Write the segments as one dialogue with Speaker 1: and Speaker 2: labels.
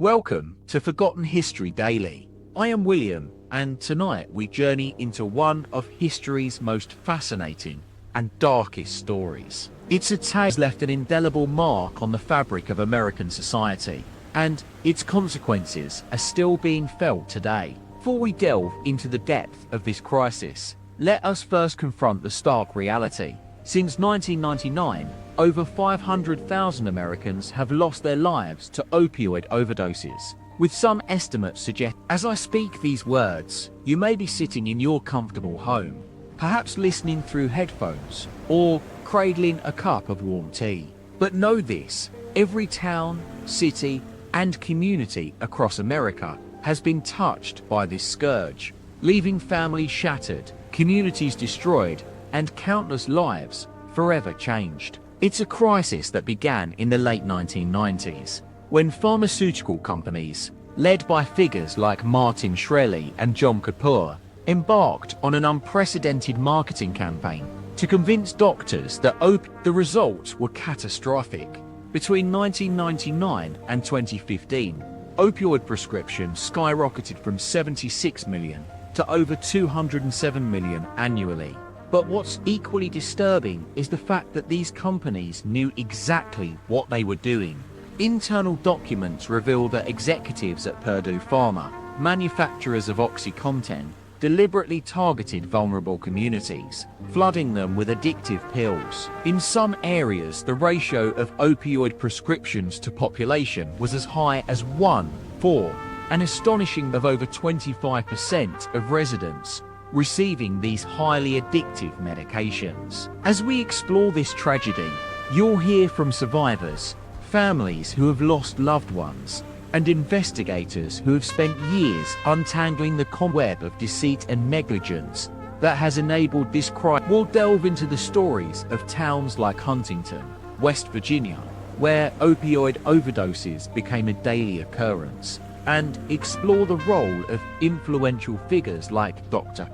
Speaker 1: Welcome to Forgotten History Daily. I am William, and tonight we journey into one of history's most fascinating and darkest stories. It's a tale that has left an indelible mark on the fabric of American society, and its consequences are still being felt today. Before we delve into the depth of this crisis, let us first confront the stark reality. Since 1999, over 500,000 Americans have lost their lives to opioid overdoses, with some estimates suggest. As I speak these words, you may be sitting in your comfortable home, perhaps listening through headphones or cradling a cup of warm tea. But know this, every town, city, and community across America has been touched by this scourge, leaving families shattered, communities destroyed, and countless lives forever changed. It's a crisis that began in the late 1990s, when pharmaceutical companies, led by figures like Martin Shkreli and John Kapoor, embarked on an unprecedented marketing campaign to convince doctors that the results were catastrophic. Between 1999 and 2015, opioid prescriptions skyrocketed from 76 million to over 207 million annually. But what's equally disturbing is the fact that these companies knew exactly what they were doing. Internal documents reveal that executives at Purdue Pharma, manufacturers of OxyContin, deliberately targeted vulnerable communities, flooding them with addictive pills. In some areas, the ratio of opioid prescriptions to population was as high as 1:4, an astonishing of over 25% of residents receiving these highly addictive medications. As we explore this tragedy, you'll hear from survivors, families who have lost loved ones, and investigators who have spent years untangling the web of deceit and negligence that has enabled this crime. We'll delve into the stories of towns like Huntington, West Virginia, where opioid overdoses became a daily occurrence, and explore the role of influential figures like Dr.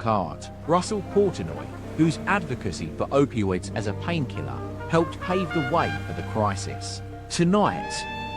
Speaker 1: Russell Portnoy, whose advocacy for opioids as a painkiller helped pave the way for the crisis. Tonight,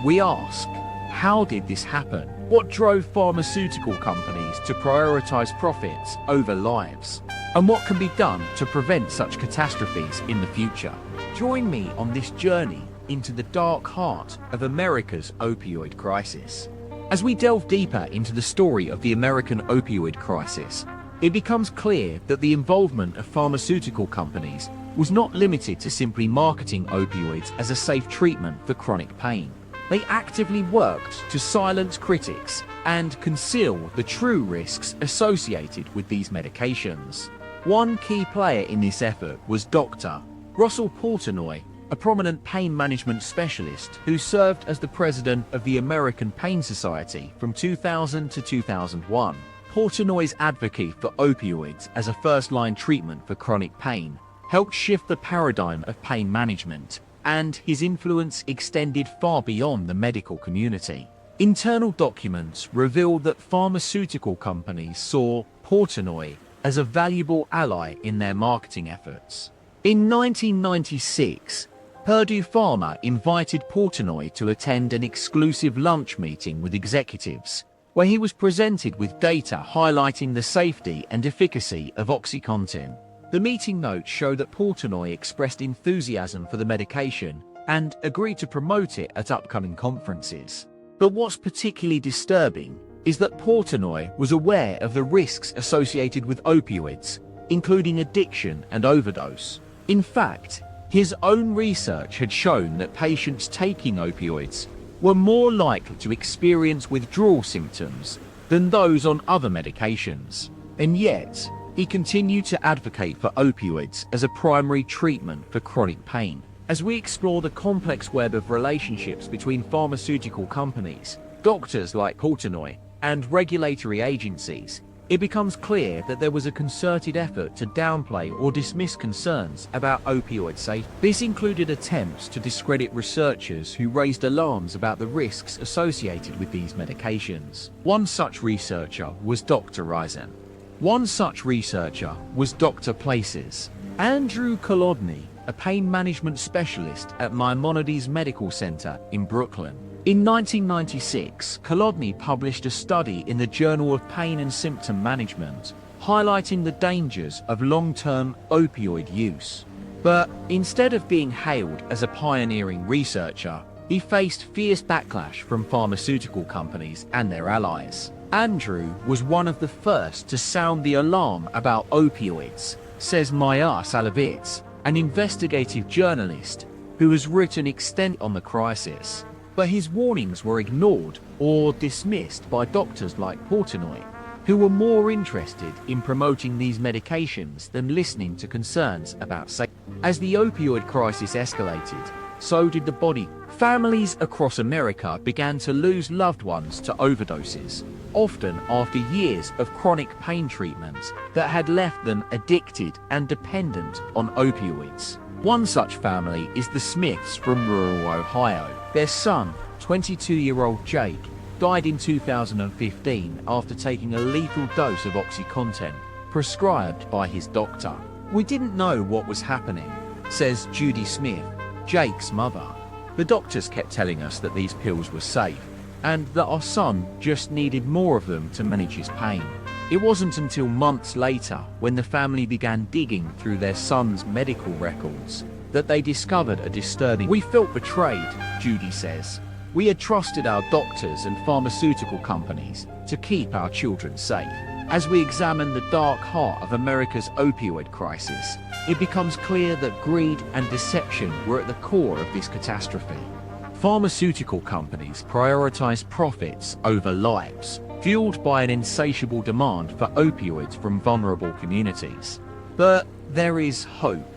Speaker 1: we ask, how did this happen? What drove pharmaceutical companies to prioritize profits over lives? And what can be done to prevent such catastrophes in the future? Join me on this journey into the dark heart of America's opioid crisis. As we delve deeper into the story of the American opioid crisis, it becomes clear that the involvement of pharmaceutical companies was not limited to simply marketing opioids as a safe treatment for chronic pain. They actively worked to silence critics and conceal the true risks associated with these medications. One key player in this effort was Dr. Russell Portnoy, a prominent pain management specialist who served as the president of the American Pain Society from 2000 to 2001. Portnoy's advocacy for opioids as a first-line treatment for chronic pain helped shift the paradigm of pain management, and his influence extended far beyond the medical community. Internal documents reveal that pharmaceutical companies saw Portnoy as a valuable ally in their marketing efforts. In 1996, Purdue Pharma invited Portnoy to attend an exclusive lunch meeting with executives, where he was presented with data highlighting the safety and efficacy of OxyContin. The meeting notes show that Portnoy expressed enthusiasm for the medication and agreed to promote it at upcoming conferences. But what's particularly disturbing is that Portnoy was aware of the risks associated with opioids, including addiction and overdose. In fact, his own research had shown that patients taking opioids were more likely to experience withdrawal symptoms than those on other medications. And yet, he continued to advocate for opioids as a primary treatment for chronic pain. As we explore the complex web of relationships between pharmaceutical companies, doctors like Portnoy, and regulatory agencies, it becomes clear that there was a concerted effort to downplay or dismiss concerns about opioid safety. This included attempts to discredit researchers who raised alarms about the risks associated with these medications. One such researcher was Dr. Places. Andrew Kolodny, a pain management specialist at Maimonides Medical Center in Brooklyn, In 1996, Kolodny published a study in the Journal of Pain and Symptom Management, highlighting the dangers of long-term opioid use. But instead of being hailed as a pioneering researcher, he faced fierce backlash from pharmaceutical companies and their allies. Andrew was one of the first to sound the alarm about opioids, says Maya Salovitz, an investigative journalist who has written extensively on the crisis. But his warnings were ignored or dismissed by doctors like Portnoy, who were more interested in promoting these medications than listening to concerns about safety. As the opioid crisis escalated, so did the body. Families across America began to lose loved ones to overdoses, often after years of chronic pain treatments that had left them addicted and dependent on opioids. One such family is the Smiths from rural Ohio. Their son, 22-year-old Jake, died in 2015 after taking a lethal dose of OxyContin, prescribed by his doctor. "We didn't know what was happening," says Judy Smith, Jake's mother. "The doctors kept telling us that these pills were safe, and that our son just needed more of them to manage his pain." It wasn't until months later, when the family began digging through their son's medical records, that they discovered a disturbing. "We felt betrayed," Judy says. "We had trusted our doctors and pharmaceutical companies to keep our children safe." As we examine the dark heart of America's opioid crisis, it becomes clear that greed and deception were at the core of this catastrophe. Pharmaceutical companies prioritize profits over lives, fueled by an insatiable demand for opioids from vulnerable communities. But there is hope.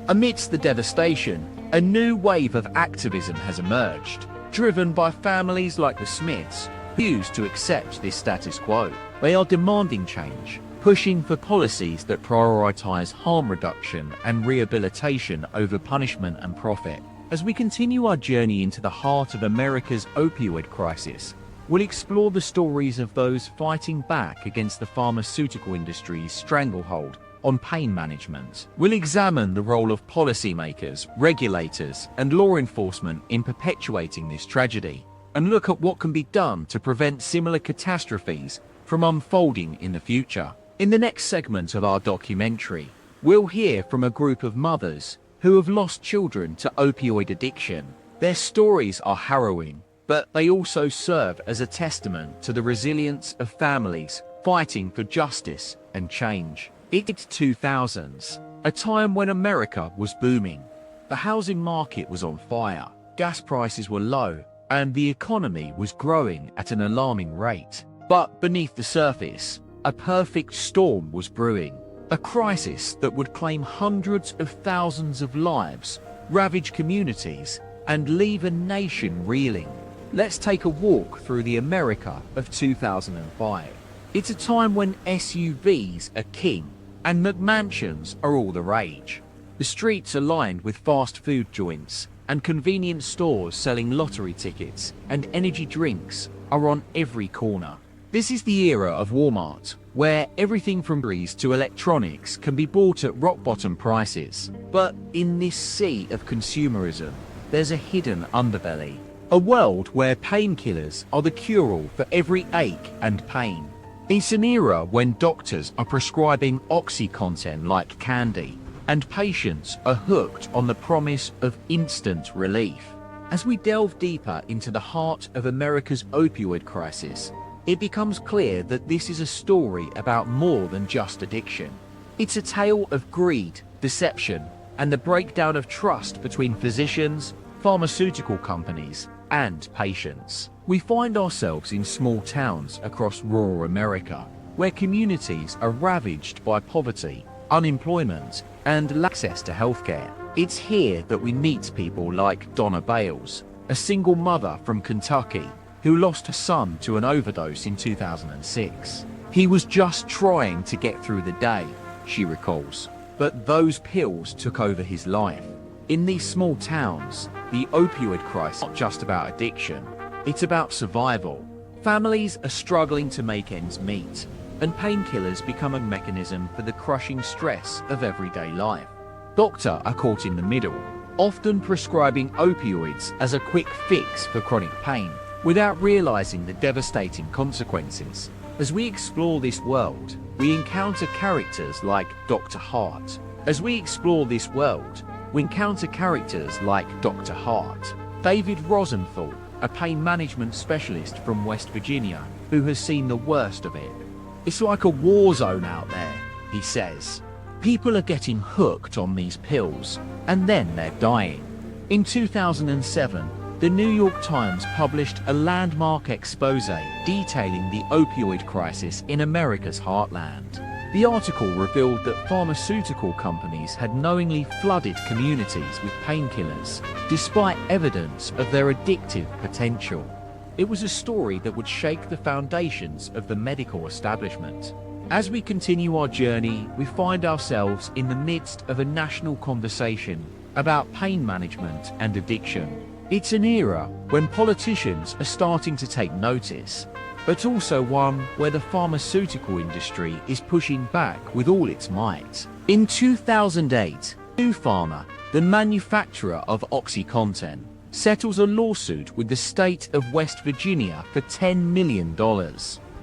Speaker 1: Amidst the devastation, a new wave of activism has emerged, driven by families like the Smiths, who refuse to accept this status quo. They are demanding change, pushing for policies that prioritize harm reduction and rehabilitation over punishment and profit. As we continue our journey into the heart of America's opioid crisis, we'll explore the stories of those fighting back against the pharmaceutical industry's stranglehold on pain management. We'll examine the role of policymakers, regulators, and law enforcement in perpetuating this tragedy, and look at what can be done to prevent similar catastrophes from unfolding in the future. In the next segment of our documentary, we'll hear from a group of mothers who have lost children to opioid addiction. Their stories are harrowing, but they also serve as a testament to the resilience of families fighting for justice and change. It's 2000s, a time when America was booming. The housing market was on fire, gas prices were low, and the economy was growing at an alarming rate. But beneath the surface, a perfect storm was brewing. A crisis that would claim hundreds of thousands of lives, ravage communities, and leave a nation reeling. Let's take a walk through the America of 2005. It's a time when SUVs are king and McMansions are all the rage. The streets are lined with fast food joints, and convenience stores selling lottery tickets and energy drinks are on every corner. This is the era of Walmart, where everything from groceries to electronics can be bought at rock-bottom prices. But in this sea of consumerism, there's a hidden underbelly. A world where painkillers are the cure-all for every ache and pain. It's an era when doctors are prescribing OxyContin like candy, and patients are hooked on the promise of instant relief. As we delve deeper into the heart of America's opioid crisis, it becomes clear that this is a story about more than just addiction. It's a tale of greed, deception, and the breakdown of trust between physicians, pharmaceutical companies, and patients. We find ourselves in small towns across rural America, where communities are ravaged by poverty, unemployment, and access to healthcare. It's here that we meet people like Donna Bales, a single mother from Kentucky who lost her son to an overdose in 2006. He was just trying to get through the day, she recalls, but those pills took over his life. In these small towns, the opioid crisis is not just about addiction, it's about survival. Families are struggling to make ends meet, and painkillers become a mechanism for the crushing stress of everyday life. Doctors are caught in the middle, often prescribing opioids as a quick fix for chronic pain. without realizing the devastating consequences. As we explore this world, we encounter characters like Dr. Hart. David Rosenthal, a pain management specialist from West Virginia, who has seen the worst of it. "It's like a war zone out there," he says. "People are getting hooked on these pills, and then they're dying." In 2007, the New York Times published a landmark expose detailing the opioid crisis in America's heartland. The article revealed that pharmaceutical companies had knowingly flooded communities with painkillers, despite evidence of their addictive potential. It was a story that would shake the foundations of the medical establishment. As we continue our journey, we find ourselves in the midst of a national conversation about pain management and addiction. It's an era when politicians are starting to take notice, but also one where the pharmaceutical industry is pushing back with all its might. In 2008, Purdue Pharma, the manufacturer of OxyContin, settles a lawsuit with the state of West Virginia for $10 million.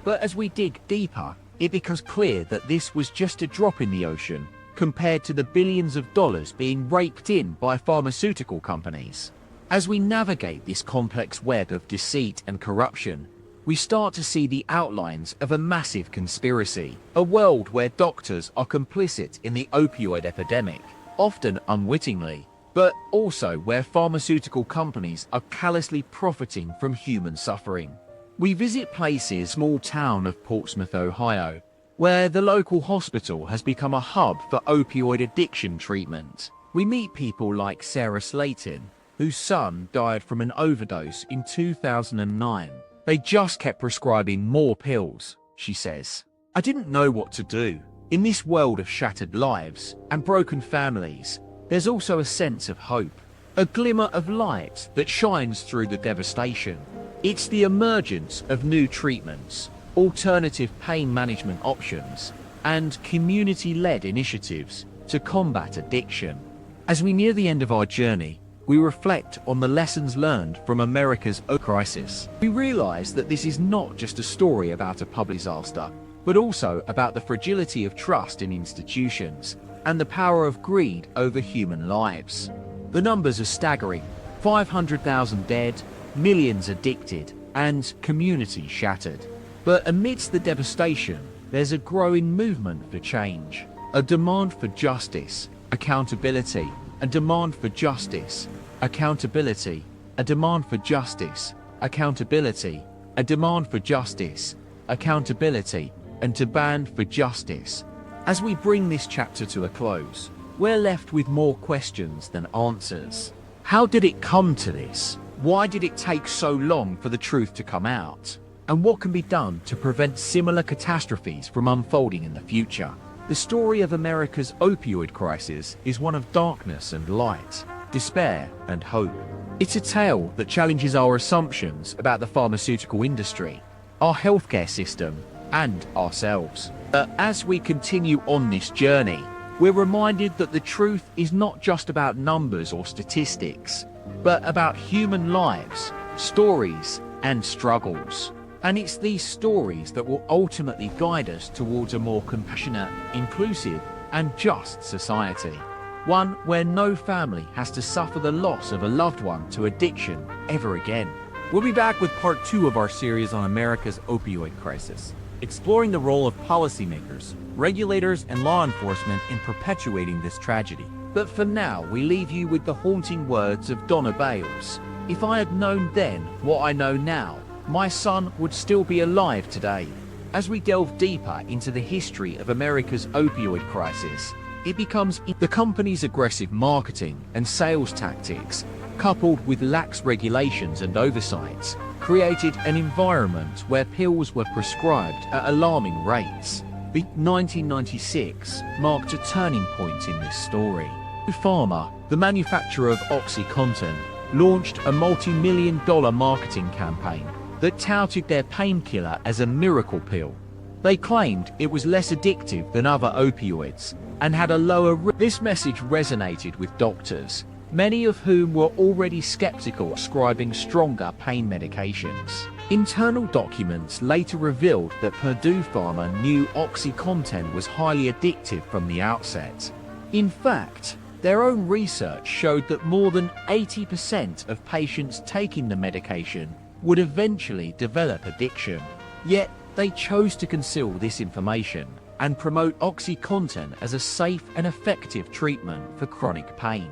Speaker 1: But as we dig deeper, it becomes clear that this was just a drop in the ocean compared to the billions of dollars being raked in by pharmaceutical companies. As we navigate this complex web of deceit and corruption, we start to see the outlines of a massive conspiracy, a world where doctors are complicit in the opioid epidemic, often unwittingly, but also where pharmaceutical companies are callously profiting from human suffering. We visit places small town of Portsmouth, Ohio, where the local hospital has become a hub for opioid addiction treatment. We meet people like Sarah Slayton, whose son died from an overdose in 2009. "They just kept prescribing more pills," she says. "I didn't know what to do." In this world of shattered lives and broken families, there's also a sense of hope, a glimmer of light that shines through the devastation. It's the emergence of new treatments, alternative pain management options, and community-led initiatives to combat addiction. As we near the end of our journey, we reflect on the lessons learned from America's opioid crisis. We realize that this is not just a story about a public disaster, but also about the fragility of trust in institutions and the power of greed over human lives. The numbers are staggering: 500,000 dead, millions addicted, and communities shattered. But amidst the devastation, there's a growing movement for change, a demand for justice, accountability, a demand for justice, accountability, a demand for justice, accountability, a demand for justice, accountability, and demand for justice. As we bring this chapter to a close, we're left with more questions than answers. How did it come to this? Why did it take so long for the truth to come out? And what can be done to prevent similar catastrophes from unfolding in the future? The story of America's opioid crisis is one of darkness and light, despair and hope. It's a tale that challenges our assumptions about the pharmaceutical industry, our healthcare system, and ourselves. But as we continue on this journey, we're reminded that the truth is not just about numbers or statistics, but about human lives, stories, and struggles. And it's these stories that will ultimately guide us towards a more compassionate, inclusive, and just society. One where no family has to suffer the loss of a loved one to addiction ever again.
Speaker 2: We'll be back with part 2 of our series on America's opioid crisis, exploring the role of policymakers, regulators, and law enforcement in perpetuating this tragedy.
Speaker 1: But for now, we leave you with the haunting words of Donna Bales. "If I had known then what I know now, my son would still be alive today." As we delve deeper into the history of America's opioid crisis, it becomes the company's aggressive marketing and sales tactics, coupled with lax regulations and oversights, created an environment where pills were prescribed at alarming rates. The 1996 marked a turning point in this story. Purdue Pharma, the manufacturer of OxyContin, launched a multi-million-dollar marketing campaign that touted their painkiller as a miracle pill. They claimed it was less addictive than other opioids and had a lower risk. This message resonated with doctors, many of whom were already skeptical of prescribing stronger pain medications. Internal documents later revealed that Purdue Pharma knew OxyContin was highly addictive from the outset. In fact, their own research showed that more than 80% of patients taking the medication would eventually develop addiction. Yet, they chose to conceal this information and promote OxyContin as a safe and effective treatment for chronic pain.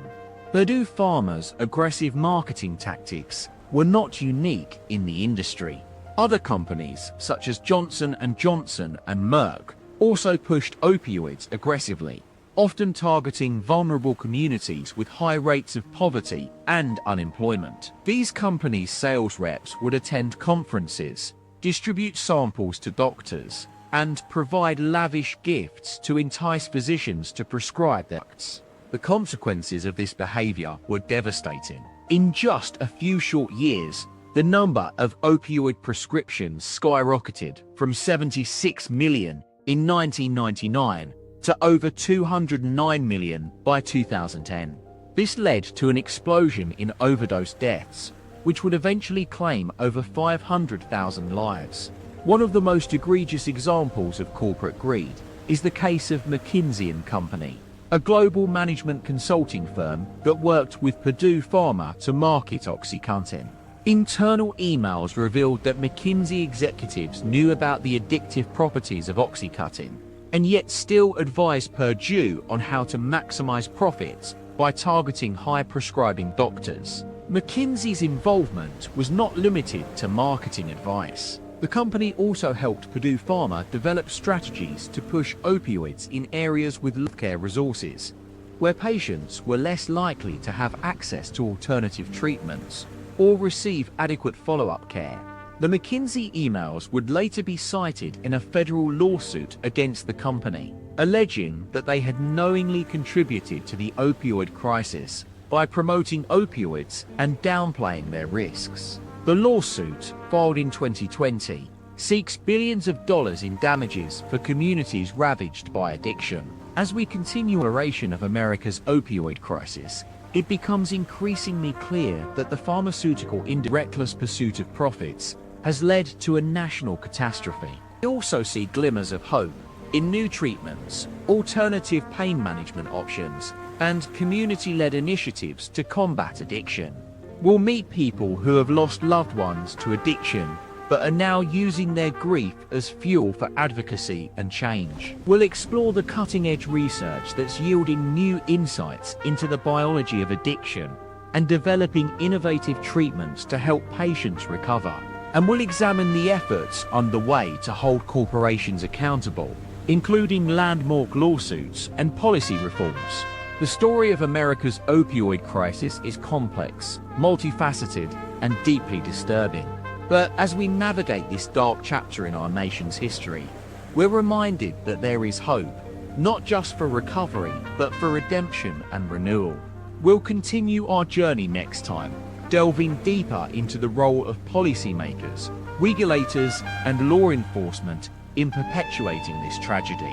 Speaker 1: Purdue Pharma's aggressive marketing tactics were not unique in the industry. Other companies, such as Johnson & Johnson and Merck, also pushed opioids aggressively, often targeting vulnerable communities with high rates of poverty and unemployment. These companies' sales reps would attend conferences, distribute samples to doctors, and provide lavish gifts to entice physicians to prescribe their drugs. The consequences of this behavior were devastating. In just a few short years, the number of opioid prescriptions skyrocketed from 76 million in 1999 to over 209 million by 2010. This led to an explosion in overdose deaths, which would eventually claim over 500,000 lives. One of the most egregious examples of corporate greed is the case of McKinsey & Company, a global management consulting firm that worked with Purdue Pharma to market OxyContin. Internal emails revealed that McKinsey executives knew about the addictive properties of OxyContin, and yet still advised Purdue on how to maximize profits by targeting high-prescribing doctors. McKinsey's involvement was not limited to marketing advice. The company also helped Purdue Pharma develop strategies to push opioids in areas with healthcare resources, where patients were less likely to have access to alternative treatments or receive adequate follow-up care. The McKinsey emails would later be cited in a federal lawsuit against the company, alleging that they had knowingly contributed to the opioid crisis by promoting opioids and downplaying their risks. The lawsuit, filed in 2020, seeks billions of dollars in damages for communities ravaged by addiction. As we continue the duration of America's opioid crisis, it becomes increasingly clear that the pharmaceutical industry's reckless pursuit of profits has led to a national catastrophe. We also see glimmers of hope in new treatments, alternative pain management options, and community-led initiatives to combat addiction. We'll meet people who have lost loved ones to addiction but are now using their grief as fuel for advocacy and change. We'll explore the cutting-edge research that's yielding new insights into the biology of addiction and developing innovative treatments to help patients recover. And we'll examine the efforts underway to hold corporations accountable, including landmark lawsuits and policy reforms. The story of America's opioid crisis is complex, multifaceted, and deeply disturbing. But as we navigate this dark chapter in our nation's history, we're reminded that there is hope, not just for recovery, but for redemption and renewal. We'll continue our journey next time, delving deeper into the role of policymakers, regulators, and law enforcement in perpetuating this tragedy.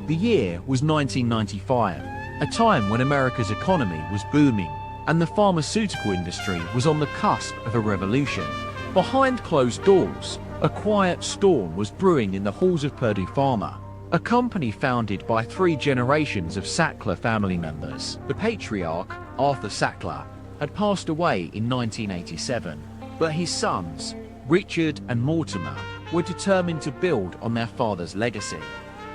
Speaker 1: The year was 1995, a time when America's economy was booming and the pharmaceutical industry was on the cusp of a revolution. Behind closed doors, a quiet storm was brewing in the halls of Purdue Pharma, a company founded by 3 generations of Sackler family members. The patriarch, Arthur Sackler, had passed away in 1987, but his sons, Richard and Mortimer, were determined to build on their father's legacy.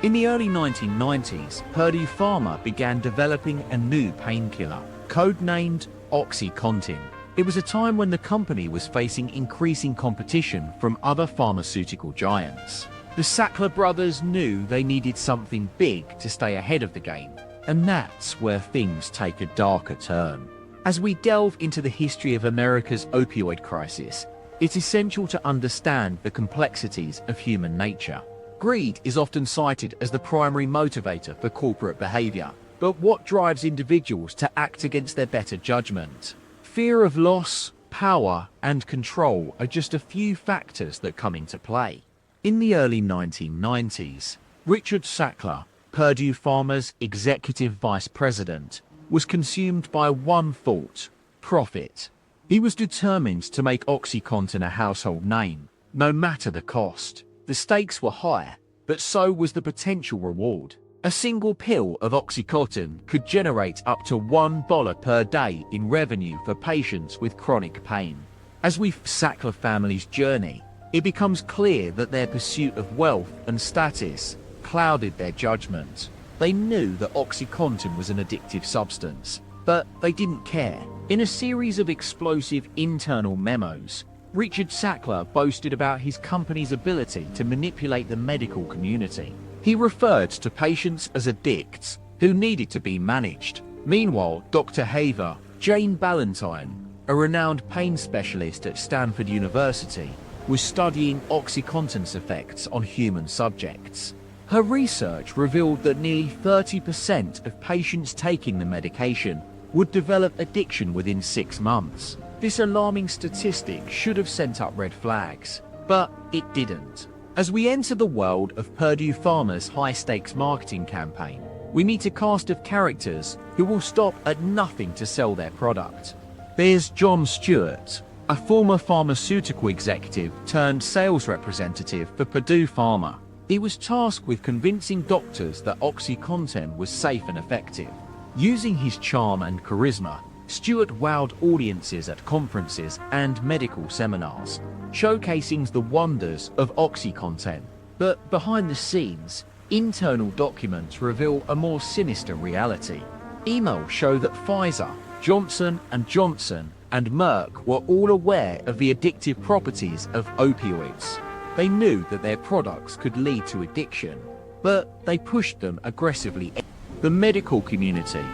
Speaker 1: In the early 1990s, Purdue Pharma began developing a new painkiller, codenamed OxyContin. It was a time when the company was facing increasing competition from other pharmaceutical giants. The Sackler brothers knew they needed something big to stay ahead of the game, and that's where things take a darker turn. As we delve into the history of America's opioid crisis, it's essential to understand the complexities of human nature. Greed is often cited as the primary motivator for corporate behavior, but what drives individuals to act against their better judgment? Fear of loss, power, and control are just a few factors that come into play. In the early 1990s, Richard Sackler, Purdue Pharma's executive vice president, was consumed by one thought: profit. He was determined to make OxyContin a household name, no matter the cost. The stakes were high, but so was the potential reward. A single pill of OxyContin could generate up to $1 per day in revenue for patients with chronic pain. As we Sackler family's journey, it becomes clear that their pursuit of wealth and status clouded their judgment. They knew that OxyContin was an addictive substance, but they didn't care. In a series of explosive internal memos, Richard Sackler boasted about his company's ability to manipulate the medical community. He referred to patients as addicts who needed to be managed. Meanwhile, Dr. Haver, Jane Ballantyne, a renowned pain specialist at Stanford University, was studying OxyContin's effects on human subjects. Her research revealed that nearly 30% of patients taking the medication would develop addiction within 6 months. This alarming statistic should have sent up red flags, but it didn't. As we enter the world of Purdue Pharma's high-stakes marketing campaign, we meet a cast of characters who will stop at nothing to sell their product. There's John Stewart, a former pharmaceutical executive turned sales representative for Purdue Pharma. He was tasked with convincing doctors that OxyContin was safe and effective. Using his charm and charisma, Stewart wowed audiences at conferences and medical seminars, showcasing the wonders of OxyContin. But behind the scenes, internal documents reveal a more sinister reality. Emails show that Pfizer, Johnson & Johnson, and Merck were all aware of the addictive properties of opioids. They knew that their products could lead to addiction, but they pushed them aggressively. The medical community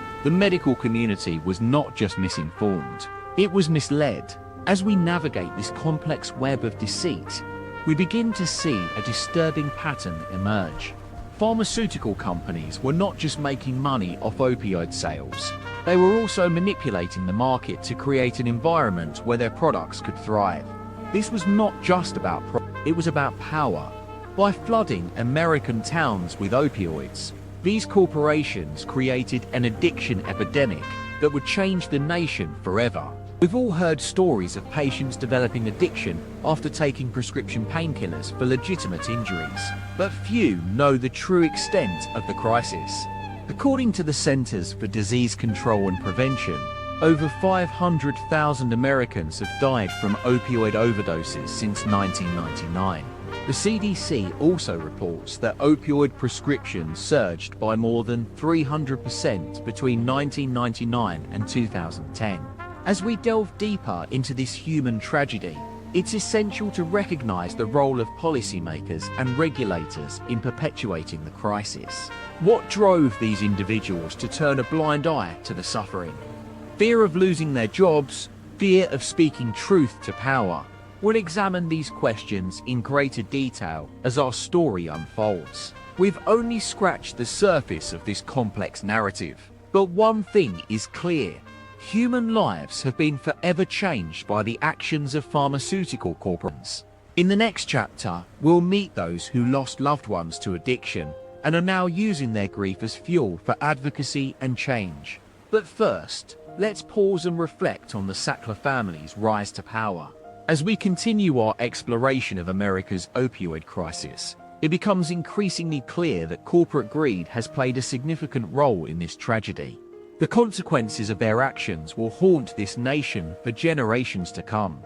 Speaker 1: was not just misinformed, it was misled. As we navigate this complex web of deceit, we begin to see a disturbing pattern emerge. Pharmaceutical companies were not just making money off opioid sales, they were also manipulating the market to create an environment where their products could thrive. This was not just about it was about power. By flooding American towns with opioids, these corporations created an addiction epidemic that would change the nation forever. We've all heard stories of patients developing addiction after taking prescription painkillers for legitimate injuries, but few know the true extent of the crisis. According to the Centers for Disease Control and Prevention, over 500,000 Americans have died from opioid overdoses since 1999. The CDC also reports that opioid prescriptions surged by more than 300% between 1999 and 2010. As we delve deeper into this human tragedy, it's essential to recognize the role of policymakers and regulators in perpetuating the crisis. What drove these individuals to turn a blind eye to the suffering? Fear of losing their jobs, fear of speaking truth to power. We'll examine these questions in greater detail as our story unfolds. We've only scratched the surface of this complex narrative, but one thing is clear. Human lives have been forever changed by the actions of pharmaceutical corporations. In the next chapter, we'll meet those who lost loved ones to addiction and are now using their grief as fuel for advocacy and change. But first, let's pause and reflect on the Sackler family's rise to power. As we continue our exploration of America's opioid crisis, it becomes increasingly clear that corporate greed has played a significant role in this tragedy. The consequences of their actions will haunt this nation for generations to come.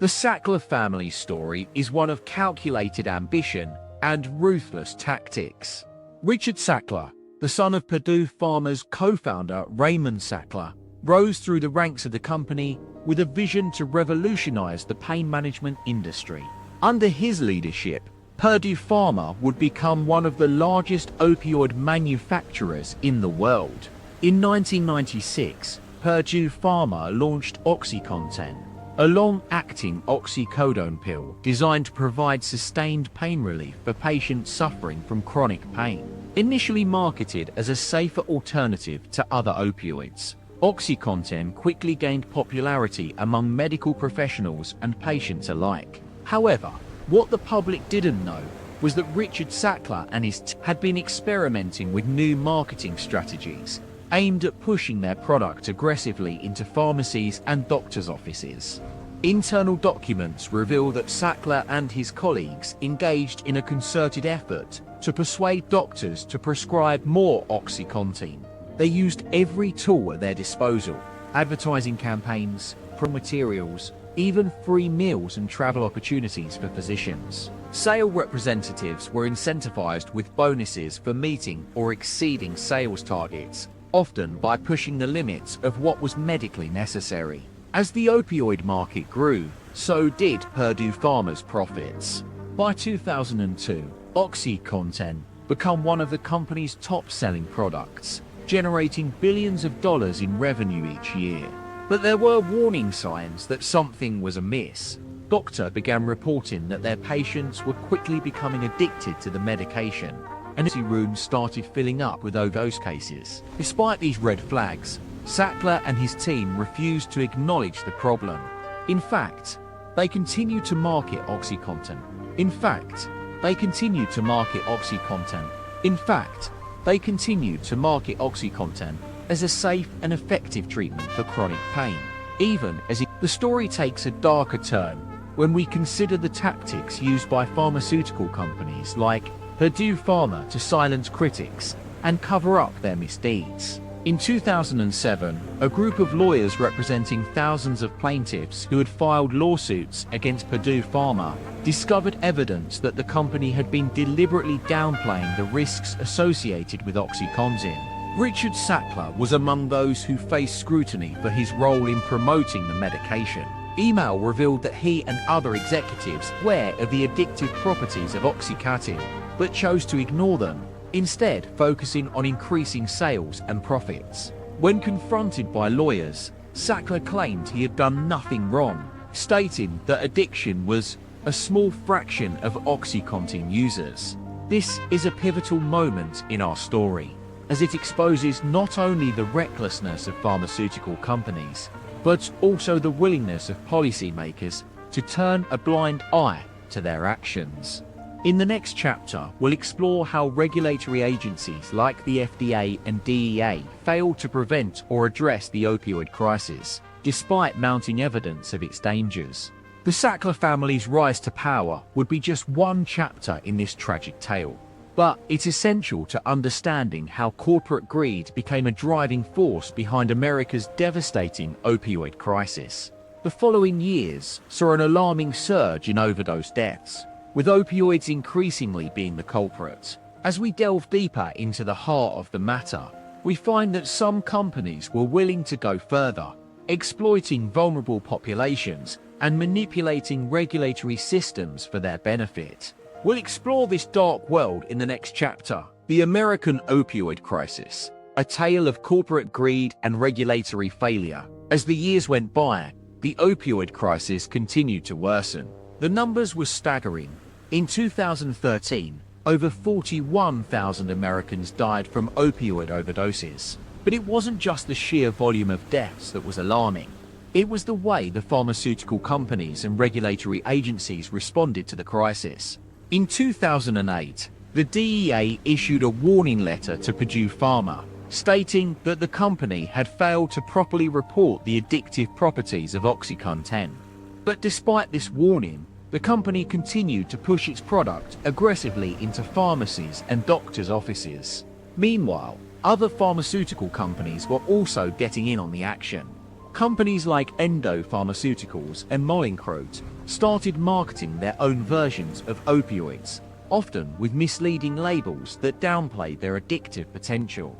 Speaker 1: The Sackler family's story is one of calculated ambition and ruthless tactics. Richard Sackler, the son of Purdue Pharma's co-founder Raymond Sackler, rose through the ranks of the company with a vision to revolutionize the pain management industry. Under his leadership, Purdue Pharma would become one of the largest opioid manufacturers in the world. In 1996, Purdue Pharma launched OxyContin, a long-acting oxycodone pill designed to provide sustained pain relief for patients suffering from chronic pain. Initially marketed as a safer alternative to other opioids, OxyContin quickly gained popularity among medical professionals and patients alike. However, what the public didn't know was that Richard Sackler and his team had been experimenting with new marketing strategies aimed at pushing their product aggressively into pharmacies and doctors' offices. Internal documents reveal that Sackler and his colleagues engaged in a concerted effort to persuade doctors to prescribe more OxyContin. They used every tool at their disposal: advertising campaigns, materials, even free meals and travel opportunities for physicians. Sale representatives were incentivized with bonuses for meeting or exceeding sales targets, often by pushing the limits of what was medically necessary. As the opioid market grew, so did Purdue Pharma's profits. By 2002, OxyContin became one of the company's top-selling products, generating billions of dollars in revenue each year. But there were warning signs that something was amiss. Doctors began reporting that their patients were quickly becoming addicted to the medication, and emergency rooms started filling up with overdose cases. Despite these red flags, Sackler and his team refused to acknowledge the problem. In fact, they continued to market OxyContin. In fact, they continued to market OxyContin. In fact, they continued to market OxyContin as a safe and effective treatment for chronic pain. Even as the story takes a darker turn when we consider the tactics used by pharmaceutical companies like Purdue Pharma to silence critics and cover up their misdeeds. In 2007, a group of lawyers representing thousands of plaintiffs who had filed lawsuits against Purdue Pharma discovered evidence that the company had been deliberately downplaying the risks associated with OxyContin. Richard Sackler was among those who faced scrutiny for his role in promoting the medication. Email revealed that he and other executives were aware of the addictive properties of OxyContin, but chose to ignore them, instead focusing on increasing sales and profits. When confronted by lawyers, Sackler claimed he had done nothing wrong, stating that addiction was a small fraction of OxyContin users. This is a pivotal moment in our story, as it exposes not only the recklessness of pharmaceutical companies, but also the willingness of policymakers to turn a blind eye to their actions. In the next chapter, we'll explore how regulatory agencies like the FDA and DEA failed to prevent or address the opioid crisis, despite mounting evidence of its dangers. The Sackler family's rise to power would be just one chapter in this tragic tale. But it's essential to understanding how corporate greed became a driving force behind America's devastating opioid crisis. The following years saw an alarming surge in overdose deaths, with opioids increasingly being the culprit. As we delve deeper into the heart of the matter, we find that some companies were willing to go further, exploiting vulnerable populations and manipulating regulatory systems for their benefit. We'll explore this dark world in the next chapter, The American Opioid Crisis, a tale of corporate greed and regulatory failure. As the years went by, the opioid crisis continued to worsen. The numbers were staggering. In 2013, over 41,000 Americans died from opioid overdoses. But it wasn't just the sheer volume of deaths that was alarming. It was the way the pharmaceutical companies and regulatory agencies responded to the crisis. In 2008, the DEA issued a warning letter to Purdue Pharma, stating that the company had failed to properly report the addictive properties of OxyContin. But despite this warning, the company continued to push its product aggressively into pharmacies and doctors' offices. Meanwhile, other pharmaceutical companies were also getting in on the action. Companies like Endo Pharmaceuticals and Mallinckrodt started marketing their own versions of opioids, often with misleading labels that downplayed their addictive potential.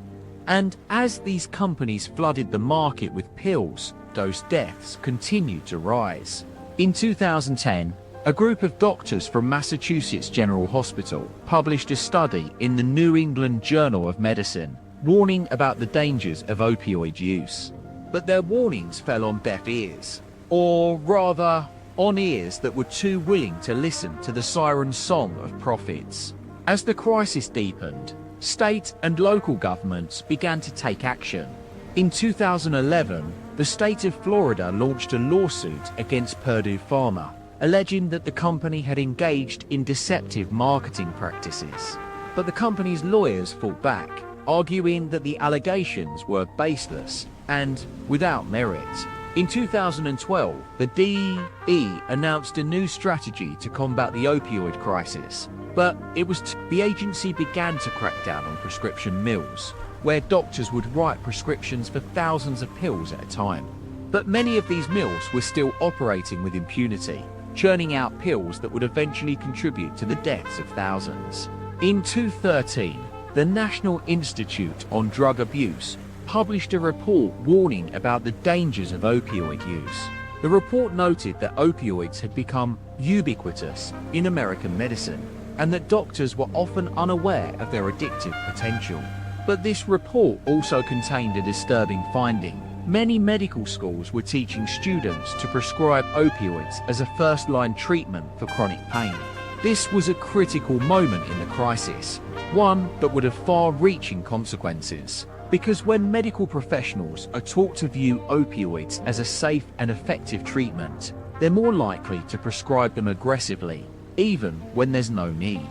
Speaker 1: And as these companies flooded the market with pills, those deaths continued to rise. In 2010, a group of doctors from Massachusetts General Hospital published a study in the New England Journal of Medicine, warning about the dangers of opioid use. But their warnings fell on deaf ears, or rather, on ears that were too willing to listen to the siren song of profits. As the crisis deepened, state and local governments began to take action. In 2011, the state of Florida launched a lawsuit against Purdue Pharma, alleging that the company had engaged in deceptive marketing practices. But the company's lawyers fought back, arguing that the allegations were baseless and without merit. In 2012, the DEA announced a new strategy to combat the opioid crisis, but the agency began to crack down on prescription mills, where doctors would write prescriptions for thousands of pills at a time. But many of these mills were still operating with impunity, churning out pills that would eventually contribute to the deaths of thousands. In 2013, the National Institute on Drug Abuse published a report warning about the dangers of opioid use. The report noted that opioids had become ubiquitous in American medicine, and that doctors were often unaware of their addictive potential. But this report also contained a disturbing finding. Many medical schools were teaching students to prescribe opioids as a first-line treatment for chronic pain. This was a critical moment in the crisis, one that would have far-reaching consequences. Because when medical professionals are taught to view opioids as a safe and effective treatment, they're more likely to prescribe them aggressively, even when there's no need.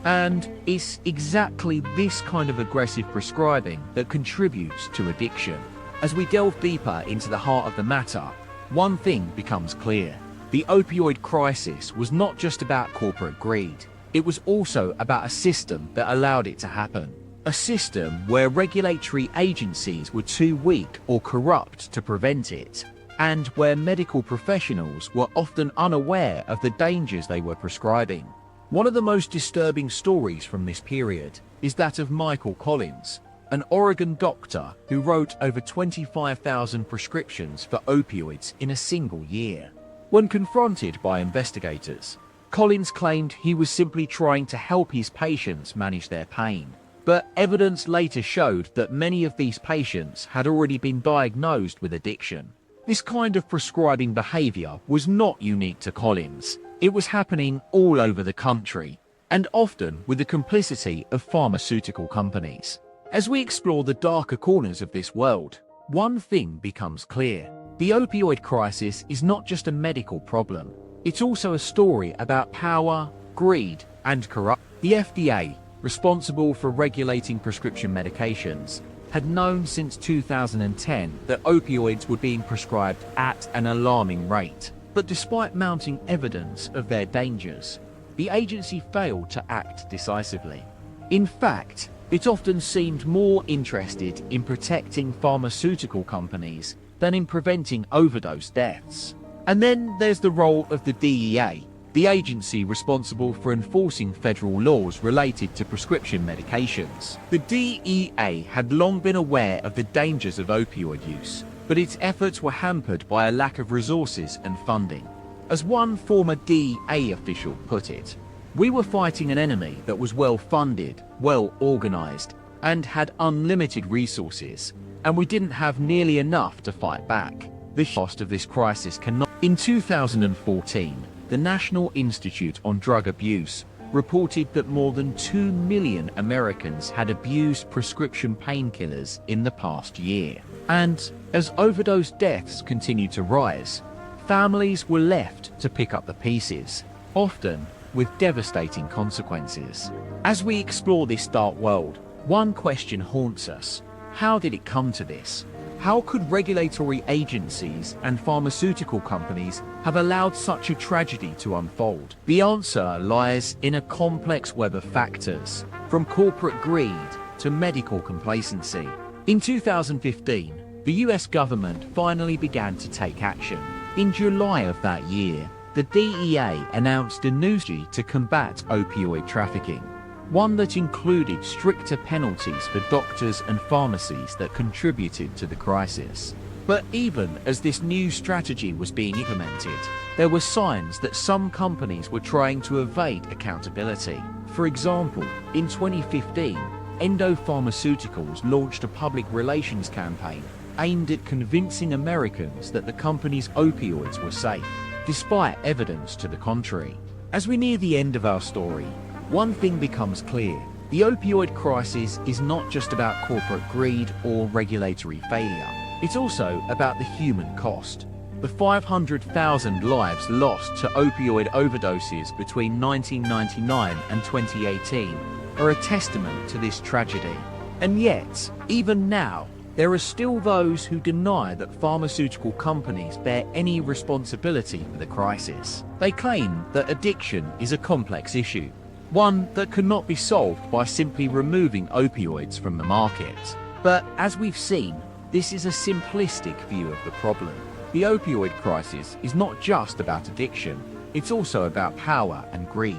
Speaker 1: And it's exactly this kind of aggressive prescribing that contributes to addiction. As we delve deeper into the heart of the matter, one thing becomes clear. The opioid crisis was not just about corporate greed. It was also about a system that allowed it to happen. A system where regulatory agencies were too weak or corrupt to prevent it, and where medical professionals were often unaware of the dangers they were prescribing. One of the most disturbing stories from this period is that of Michael Collins, an Oregon doctor who wrote over 25,000 prescriptions for opioids in a single year. When confronted by investigators, Collins claimed he was simply trying to help his patients manage their pain. But evidence later showed that many of these patients had already been diagnosed with addiction. This kind of prescribing behavior was not unique to Collins. It was happening all over the country, and often with the complicity of pharmaceutical companies. As we explore the darker corners of this world, one thing becomes clear. The opioid crisis is not just a medical problem. It's also a story about power, greed, and corruption. The FDA, responsible for regulating prescription medications, had known since 2010 that opioids were being prescribed at an alarming rate. But despite mounting evidence of their dangers, the agency failed to act decisively. In fact, it often seemed more interested in protecting pharmaceutical companies than in preventing overdose deaths. And then there's the role of the DEA, the agency responsible for enforcing federal laws related to prescription medications. The DEA had long been aware of the dangers of opioid use, but its efforts were hampered by a lack of resources and funding. As one former DEA official put it, "We were fighting an enemy that was well-funded, well-organized, and had unlimited resources, and we didn't have nearly enough to fight back." The cost of this crisis cannot... In 2014, the National Institute on Drug Abuse reported that more than 2 million Americans had abused prescription painkillers in the past year. And as overdose deaths continued to rise, families were left to pick up the pieces, often with devastating consequences. As we explore this dark world, one question haunts us. How did it come to this? How could regulatory agencies and pharmaceutical companies have allowed such a tragedy to unfold? The answer lies in a complex web of factors, from corporate greed to medical complacency. In 2015, the US government finally began to take action. In July of that year, the DEA announced a new strategy to combat opioid trafficking, one that included stricter penalties for doctors and pharmacies that contributed to the crisis. But even as this new strategy was being implemented, there were signs that some companies were trying to evade accountability. For example, in 2015, Endo Pharmaceuticals launched a public relations campaign aimed at convincing Americans that the company's opioids were safe, despite evidence to the contrary. As we near the end of our story, one thing becomes clear. The opioid crisis is not just about corporate greed or regulatory failure. It's also about the human cost. The 500,000 lives lost to opioid overdoses between 1999 and 2018 are a testament to this tragedy. And yet, even now, there are still those who deny that pharmaceutical companies bear any responsibility for the crisis. They claim that addiction is a complex issue, one that cannot be solved by simply removing opioids from the market. But as we've seen, this is a simplistic view of the problem. The opioid crisis is not just about addiction, it's also about power and greed.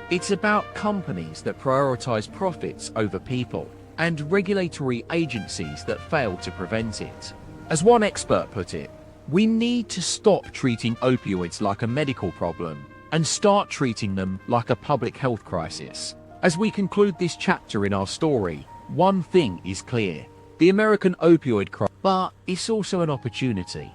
Speaker 1: It's about companies that prioritize profits over people, and regulatory agencies that fail to prevent it. As one expert put it, we need to stop treating opioids like a medical problem and start treating them like a public health crisis. As we conclude this chapter in our story, one thing is clear. The American opioid crisis, but it's also an opportunity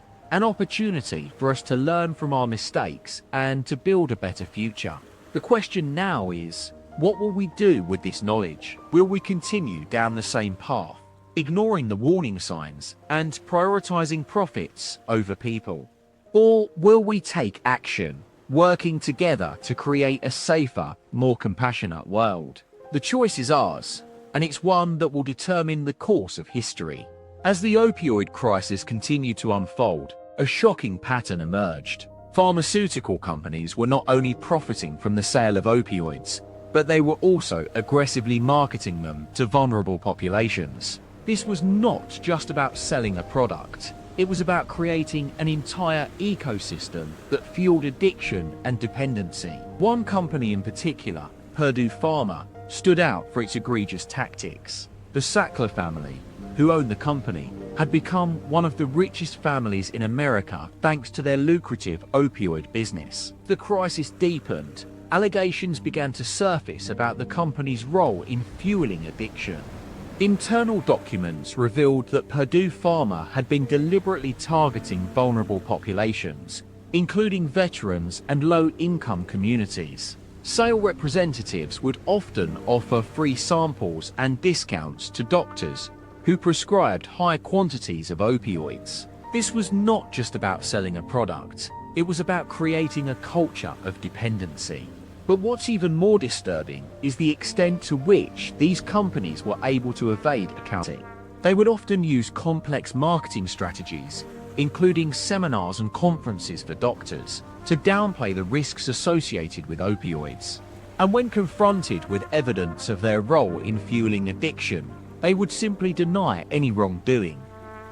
Speaker 1: for us to learn from our mistakes and to build a better future. The question now is, what will we do with this knowledge? Will we continue down the same path, ignoring the warning signs and prioritizing profits over people? Or will we take action, working together to create a safer, more compassionate world? The choice is ours, and it's one that will determine the course of history. As the opioid crisis continued to unfold, a shocking pattern emerged. Pharmaceutical companies were not only profiting from the sale of opioids, but they were also aggressively marketing them to vulnerable populations. This was not just about selling a product. It was about creating an entire ecosystem that fueled addiction and dependency. One company in particular, Purdue Pharma, stood out for its egregious tactics. The Sackler family, who owned the company, had become one of the richest families in America thanks to their lucrative opioid business. The crisis deepened. Allegations began to surface about the company's role in fueling addiction. Internal documents revealed that Purdue Pharma had been deliberately targeting vulnerable populations, including veterans and low-income communities. Sale representatives would often offer free samples and discounts to doctors who prescribed high quantities of opioids. This was not just about selling a product, it was about creating a culture of dependency. But what's even more disturbing is the extent to which these companies were able to evade accounting. They would often use complex marketing strategies, including seminars and conferences for doctors, to downplay the risks associated with opioids. And when confronted with evidence of their role in fueling addiction, they would simply deny any wrongdoing.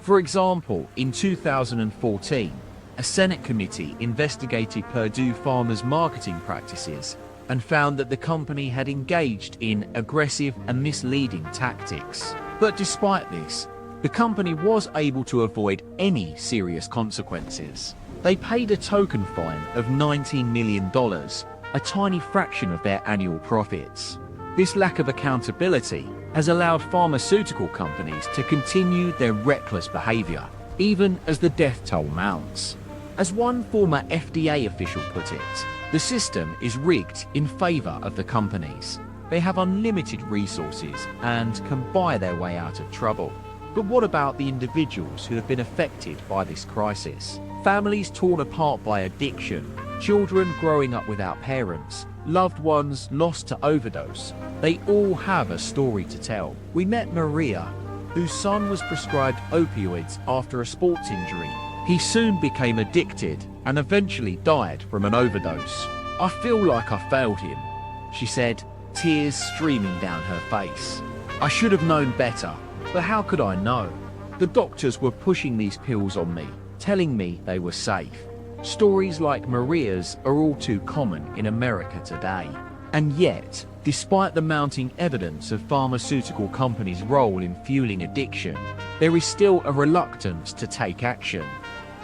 Speaker 1: For example, in 2014, a Senate committee investigated Purdue Pharma's marketing practices and found that the company had engaged in aggressive and misleading tactics. But despite this, the company was able to avoid any serious consequences. They paid a token fine of $19 million, a tiny fraction of their annual profits. This lack of accountability has allowed pharmaceutical companies to continue their reckless behavior, even as the death toll mounts. As one former FDA official put it, the system is rigged in favor of the companies. They have unlimited resources and can buy their way out of trouble. But what about the individuals who have been affected by this crisis? Families torn apart by addiction, children growing up without parents, loved ones lost to overdose. They all have a story to tell. We met Maria, whose son was prescribed opioids after a sports injury. He soon became addicted and eventually died from an overdose. "I feel like I failed him," she said, tears streaming down her face. "I should have known better, but how could I know? The doctors were pushing these pills on me, telling me they were safe." Stories like Maria's are all too common in America today. And yet, despite the mounting evidence of pharmaceutical companies' role in fueling addiction, there is still a reluctance to take action.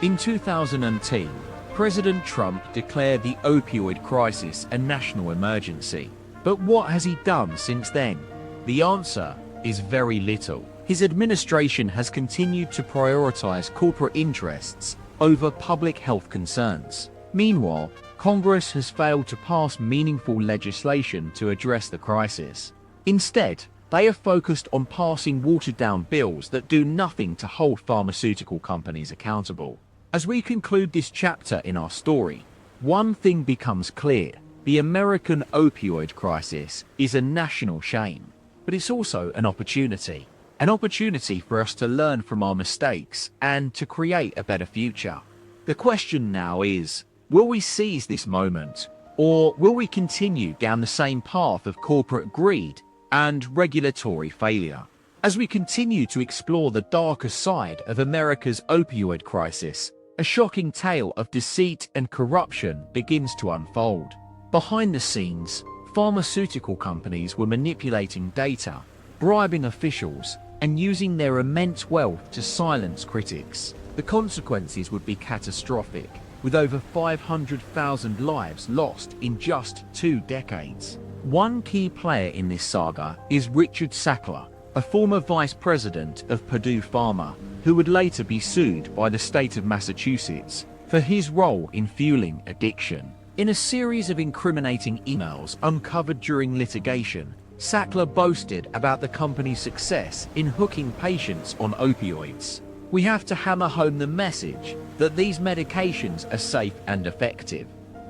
Speaker 1: In 2010, President Trump declared the opioid crisis a national emergency. But what has he done since then? The answer is very little. His administration has continued to prioritize corporate interests over public health concerns. Meanwhile, Congress has failed to pass meaningful legislation to address the crisis. Instead, they are focused on passing watered-down bills that do nothing to hold pharmaceutical companies accountable. As we conclude this chapter in our story, one thing becomes clear. The American opioid crisis is a national shame, but it's also an opportunity. an opportunity for us to learn from our mistakes and to create a better future. The question now is, will we seize this moment, or will we continue down the same path of corporate greed and regulatory failure? As we continue to explore the darker side of America's opioid crisis, a shocking tale of deceit and corruption begins to unfold. Behind the scenes, pharmaceutical companies were manipulating data, bribing officials, and using their immense wealth to silence critics. The consequences would be catastrophic, with over 500,000 lives lost in just 2 decades. One key player in this saga is Richard Sackler, a former vice president of Purdue Pharma, who would later be sued by the state of Massachusetts for his role in fueling addiction. In a series of incriminating emails uncovered during litigation, Sackler boasted about the company's success in hooking patients on opioids. We have to hammer home the message that these medications are safe and effective.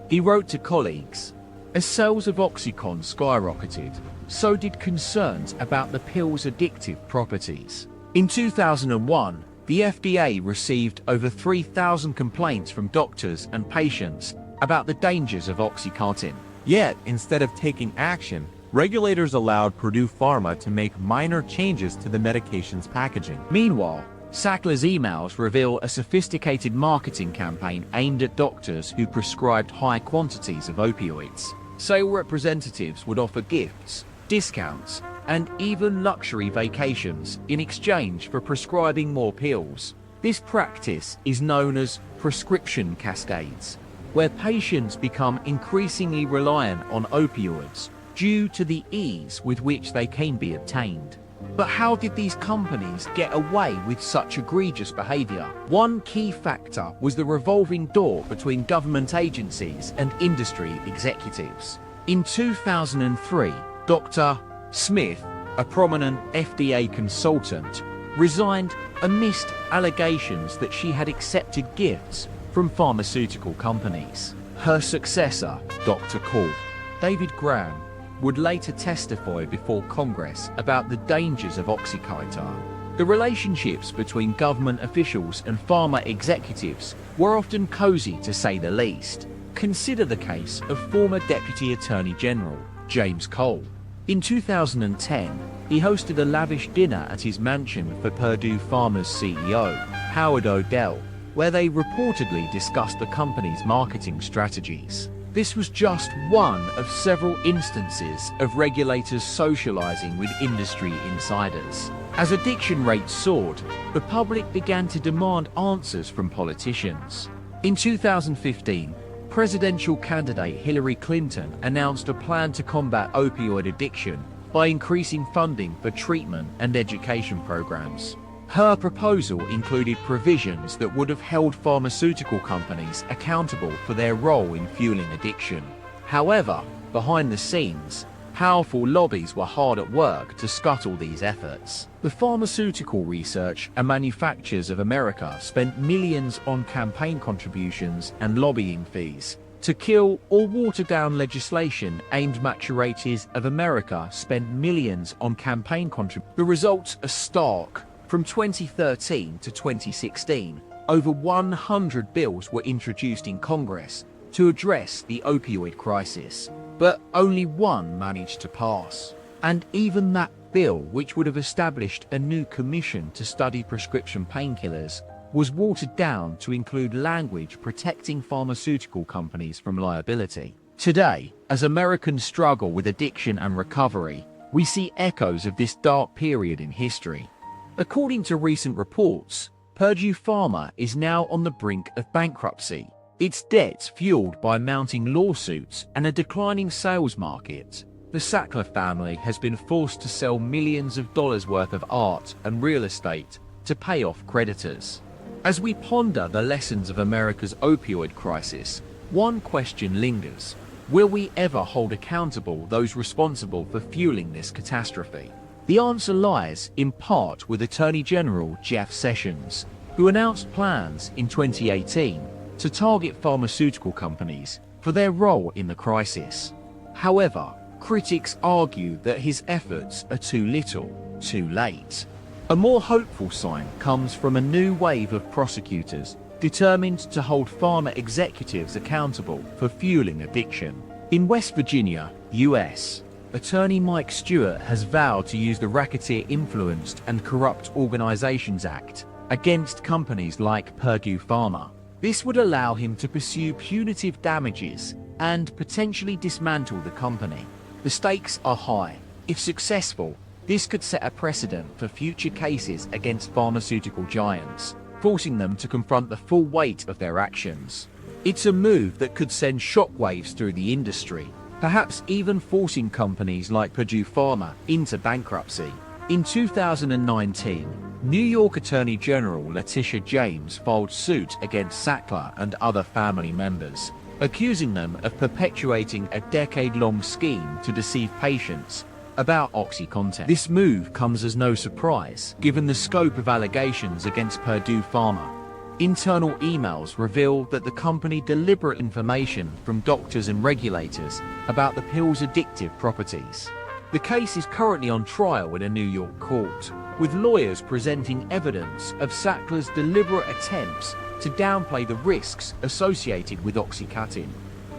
Speaker 1: He wrote to colleagues, as sales of OxyContin skyrocketed, so did concerns about the pill's addictive properties. In 2001, the FDA received over 3,000 complaints from doctors and patients about the dangers of OxyContin.
Speaker 2: Yet, instead of taking action, regulators allowed Purdue Pharma to make minor changes to the medication's packaging.
Speaker 1: Meanwhile, Sackler's emails reveal a sophisticated marketing campaign aimed at doctors who prescribed high quantities of opioids. Sale representatives would offer gifts, discounts, and even luxury vacations in exchange for prescribing more pills. This practice is known as prescription cascades, where patients become increasingly reliant on opioids due to the ease with which they can be obtained. But how did these companies get away with such egregious behavior? One key factor was the revolving door between government agencies and industry executives. In 2003, Dr. Smith, a prominent FDA consultant, resigned amidst allegations that she had accepted gifts from pharmaceutical companies. Her successor, Dr. David Graham, would later testify before Congress about the dangers of OxyContin. The relationships between government officials and pharma executives were often cozy, to say the least. Consider the case of former Deputy Attorney General James Cole. In 2010, he hosted a lavish dinner at his mansion for Purdue Pharma's CEO, Howard Odell, where they reportedly discussed the company's marketing strategies. This was just one of several instances of regulators socializing with industry insiders. As addiction rates soared, the public began to demand answers from politicians. In 2015, presidential candidate Hillary Clinton announced a plan to combat opioid addiction by increasing funding for treatment and education programs. Her proposal included provisions that would have held pharmaceutical companies accountable for their role in fueling addiction. However, behind the scenes, powerful lobbies were hard at work to scuttle these efforts. The Pharmaceutical Research and Manufacturers of America spent millions on campaign contributions and lobbying fees to kill or water down legislation aimed Manufacturers of America spent millions on campaign contributions. The results are stark. From 2013 to 2016, over 100 bills were introduced in Congress to address the opioid crisis, but only one managed to pass. And even that bill, which would have established a new commission to study prescription painkillers, was watered down to include language protecting pharmaceutical companies from liability. Today, as Americans struggle with addiction and recovery, we see echoes of this dark period in history. According to recent reports, Purdue Pharma is now on the brink of bankruptcy. Its debts fueled by mounting lawsuits and a declining sales market. The Sackler family has been forced to sell millions of dollars worth of art and real estate to pay off creditors. As we ponder the lessons of America's opioid crisis, one question lingers. Will we ever hold accountable those responsible for fueling this catastrophe? The answer lies, in part, with Attorney General Jeff Sessions, who announced plans in 2018 to target pharmaceutical companies for their role in the crisis. However, critics argue that his efforts are too little, too late. A more hopeful sign comes from a new wave of prosecutors determined to hold pharma executives accountable for fueling addiction. In West Virginia, US, Attorney Mike Stewart has vowed to use the Racketeer Influenced and Corrupt Organizations Act against companies like Purdue Pharma. This would allow him to pursue punitive damages and potentially dismantle the company. The stakes are high. If successful, this could set a precedent for future cases against pharmaceutical giants, forcing them to confront the full weight of their actions. It's a move that could send shockwaves through the industry, perhaps even forcing companies like Purdue Pharma into bankruptcy. In 2019, New York Attorney General Letitia James filed suit against Sackler and other family members, accusing them of perpetuating a decade-long scheme to deceive patients about OxyContin. This move comes as no surprise, given the scope of allegations against Purdue Pharma. Internal emails reveal that the company deliberate information from doctors and regulators about the pill's addictive properties. The case is currently on trial in a New York court, with lawyers presenting evidence of Sackler's deliberate attempts to downplay the risks associated with OxyContin.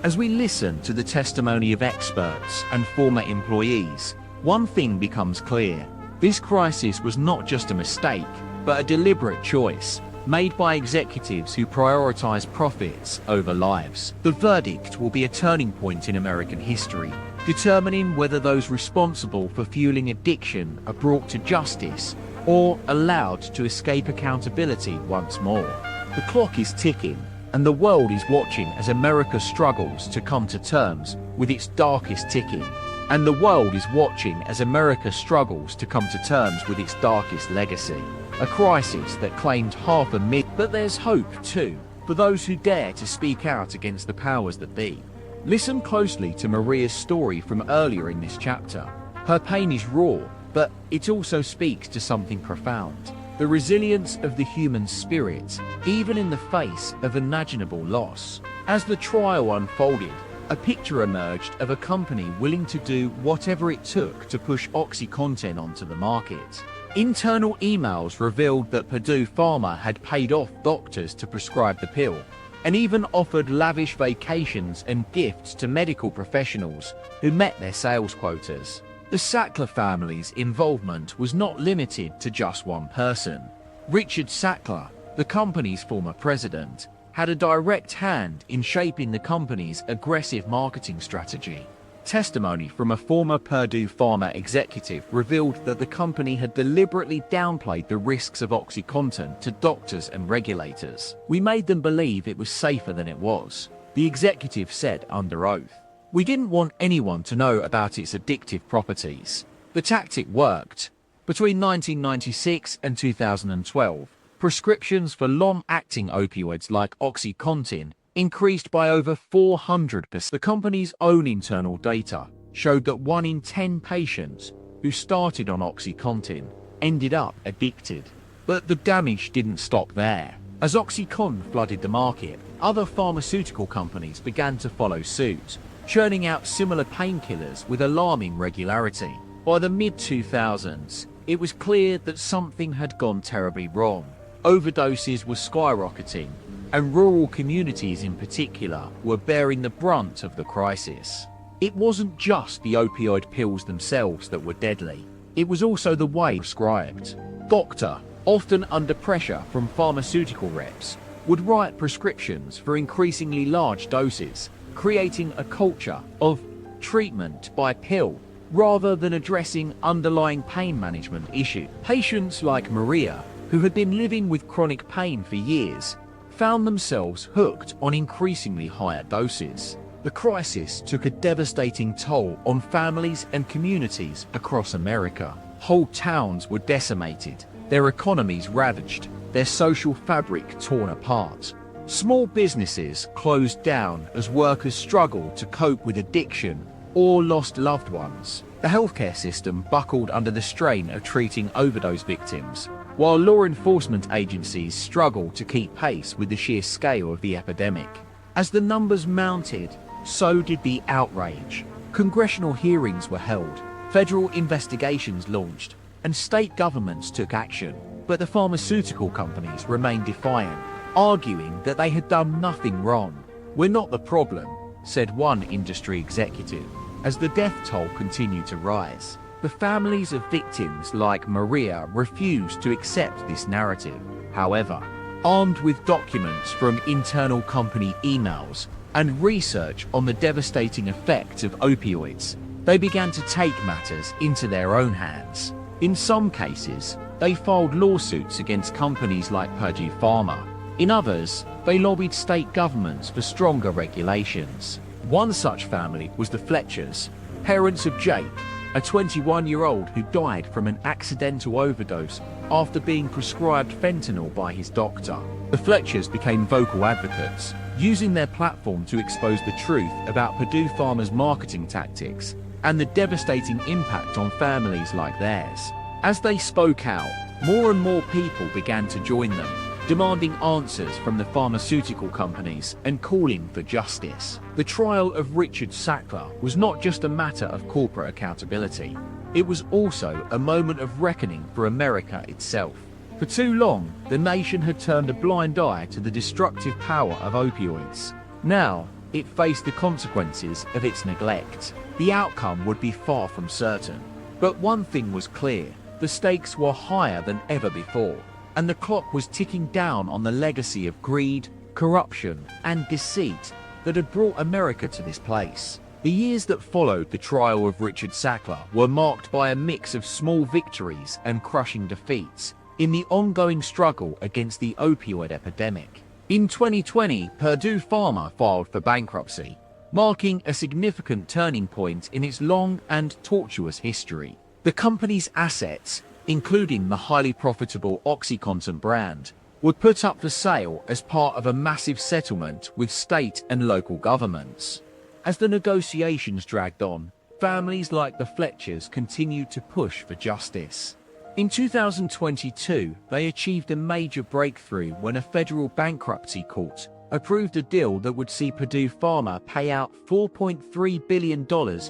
Speaker 1: As we listen to the testimony of experts and former employees, one thing becomes clear. This crisis was not just a mistake, but a deliberate choice made by executives who prioritize profits over lives. The verdict will be a turning point in American history, determining whether those responsible for fueling addiction are brought to justice or allowed to escape accountability once more. The clock is ticking, and the world is watching as America struggles to come to terms with its darkest ticking. And the world is watching as America struggles to come to terms with its darkest legacy. A crisis that claimed half a million. But there's hope too, for those who dare to speak out against the powers that be. Listen closely to Maria's story from earlier in this chapter. Her pain is raw, but it also speaks to something profound. The resilience of the human spirit, even in the face of unimaginable loss. As the trial unfolded, a picture emerged of a company willing to do whatever it took to push OxyContin onto the market. Internal emails revealed that Purdue Pharma had paid off doctors to prescribe the pill, and even offered lavish vacations and gifts to medical professionals who met their sales quotas. The Sackler family's involvement was not limited to just one person. Richard Sackler, the company's former president, had a direct hand in shaping the company's aggressive marketing strategy. Testimony from a former Purdue Pharma executive revealed that the company had deliberately downplayed the risks of OxyContin to doctors and regulators. "We made them believe it was safer than it was," the executive said under oath. "We didn't want anyone to know about its addictive properties." The tactic worked. Between 1996 and 2012, prescriptions for long-acting opioids like OxyContin increased by over 400%. The company's own internal data showed that 1 in 10 patients who started on OxyContin ended up addicted. But the damage didn't stop there. As OxyContin flooded the market, other pharmaceutical companies began to follow suit, churning out similar painkillers with alarming regularity. By the mid-2000s, it was clear that something had gone terribly wrong. Overdoses were skyrocketing, and rural communities in particular were bearing the brunt of the crisis. It wasn't just the opioid pills themselves that were deadly, it was also the way prescribed. Doctor, often under pressure from pharmaceutical reps, would write prescriptions for increasingly large doses, creating a culture of treatment by pill rather than addressing underlying pain management issues. Patients like Maria, who had been living with chronic pain for years, found themselves hooked on increasingly higher doses. The crisis took a devastating toll on families and communities across America. Whole towns were decimated, their economies ravaged, their social fabric torn apart. Small businesses closed down as workers struggled to cope with addiction or lost loved ones. The healthcare system buckled under the strain of treating overdose victims, while law enforcement agencies struggled to keep pace with the sheer scale of the epidemic. As the numbers mounted, so did the outrage. Congressional hearings were held, federal investigations launched, and state governments took action. But the pharmaceutical companies remained defiant, arguing that they had done nothing wrong. "We're not the problem," said one industry executive. As the death toll continued to rise, the families of victims like Maria refused to accept this narrative. However, armed with documents from internal company emails and research on the devastating effects of opioids, they began to take matters into their own hands. In some cases, they filed lawsuits against companies like Purdue Pharma. In others, they lobbied state governments for stronger regulations. One such family was the Fletchers, parents of Jake, a 21-year-old who died from an accidental overdose after being prescribed fentanyl by his doctor. The Fletchers became vocal advocates, using their platform to expose the truth about Purdue Pharma's marketing tactics and the devastating impact on families like theirs. As they spoke out, more and more people began to join them, demanding answers from the pharmaceutical companies and calling for justice. The trial of Richard Sackler was not just a matter of corporate accountability. It was also a moment of reckoning for America itself. For too long, the nation had turned a blind eye to the destructive power of opioids. Now, it faced the consequences of its neglect. The outcome would be far from certain. But one thing was clear: the stakes were higher than ever before, and the clock was ticking down on the legacy of greed, corruption, and deceit that had brought America to this place. The years that followed the trial of Richard Sackler were marked by a mix of small victories and crushing defeats in the ongoing struggle against the opioid epidemic. In 2020, Purdue Pharma filed for bankruptcy, marking a significant turning point in its long and tortuous history. The company's assets, including the highly profitable OxyContin brand, were put up for sale as part of a massive settlement with state and local governments. As the negotiations dragged on, families like the Fletchers continued to push for justice. In 2022, they achieved a major breakthrough when a federal bankruptcy court approved a deal that would see Purdue Pharma pay out $4.3 billion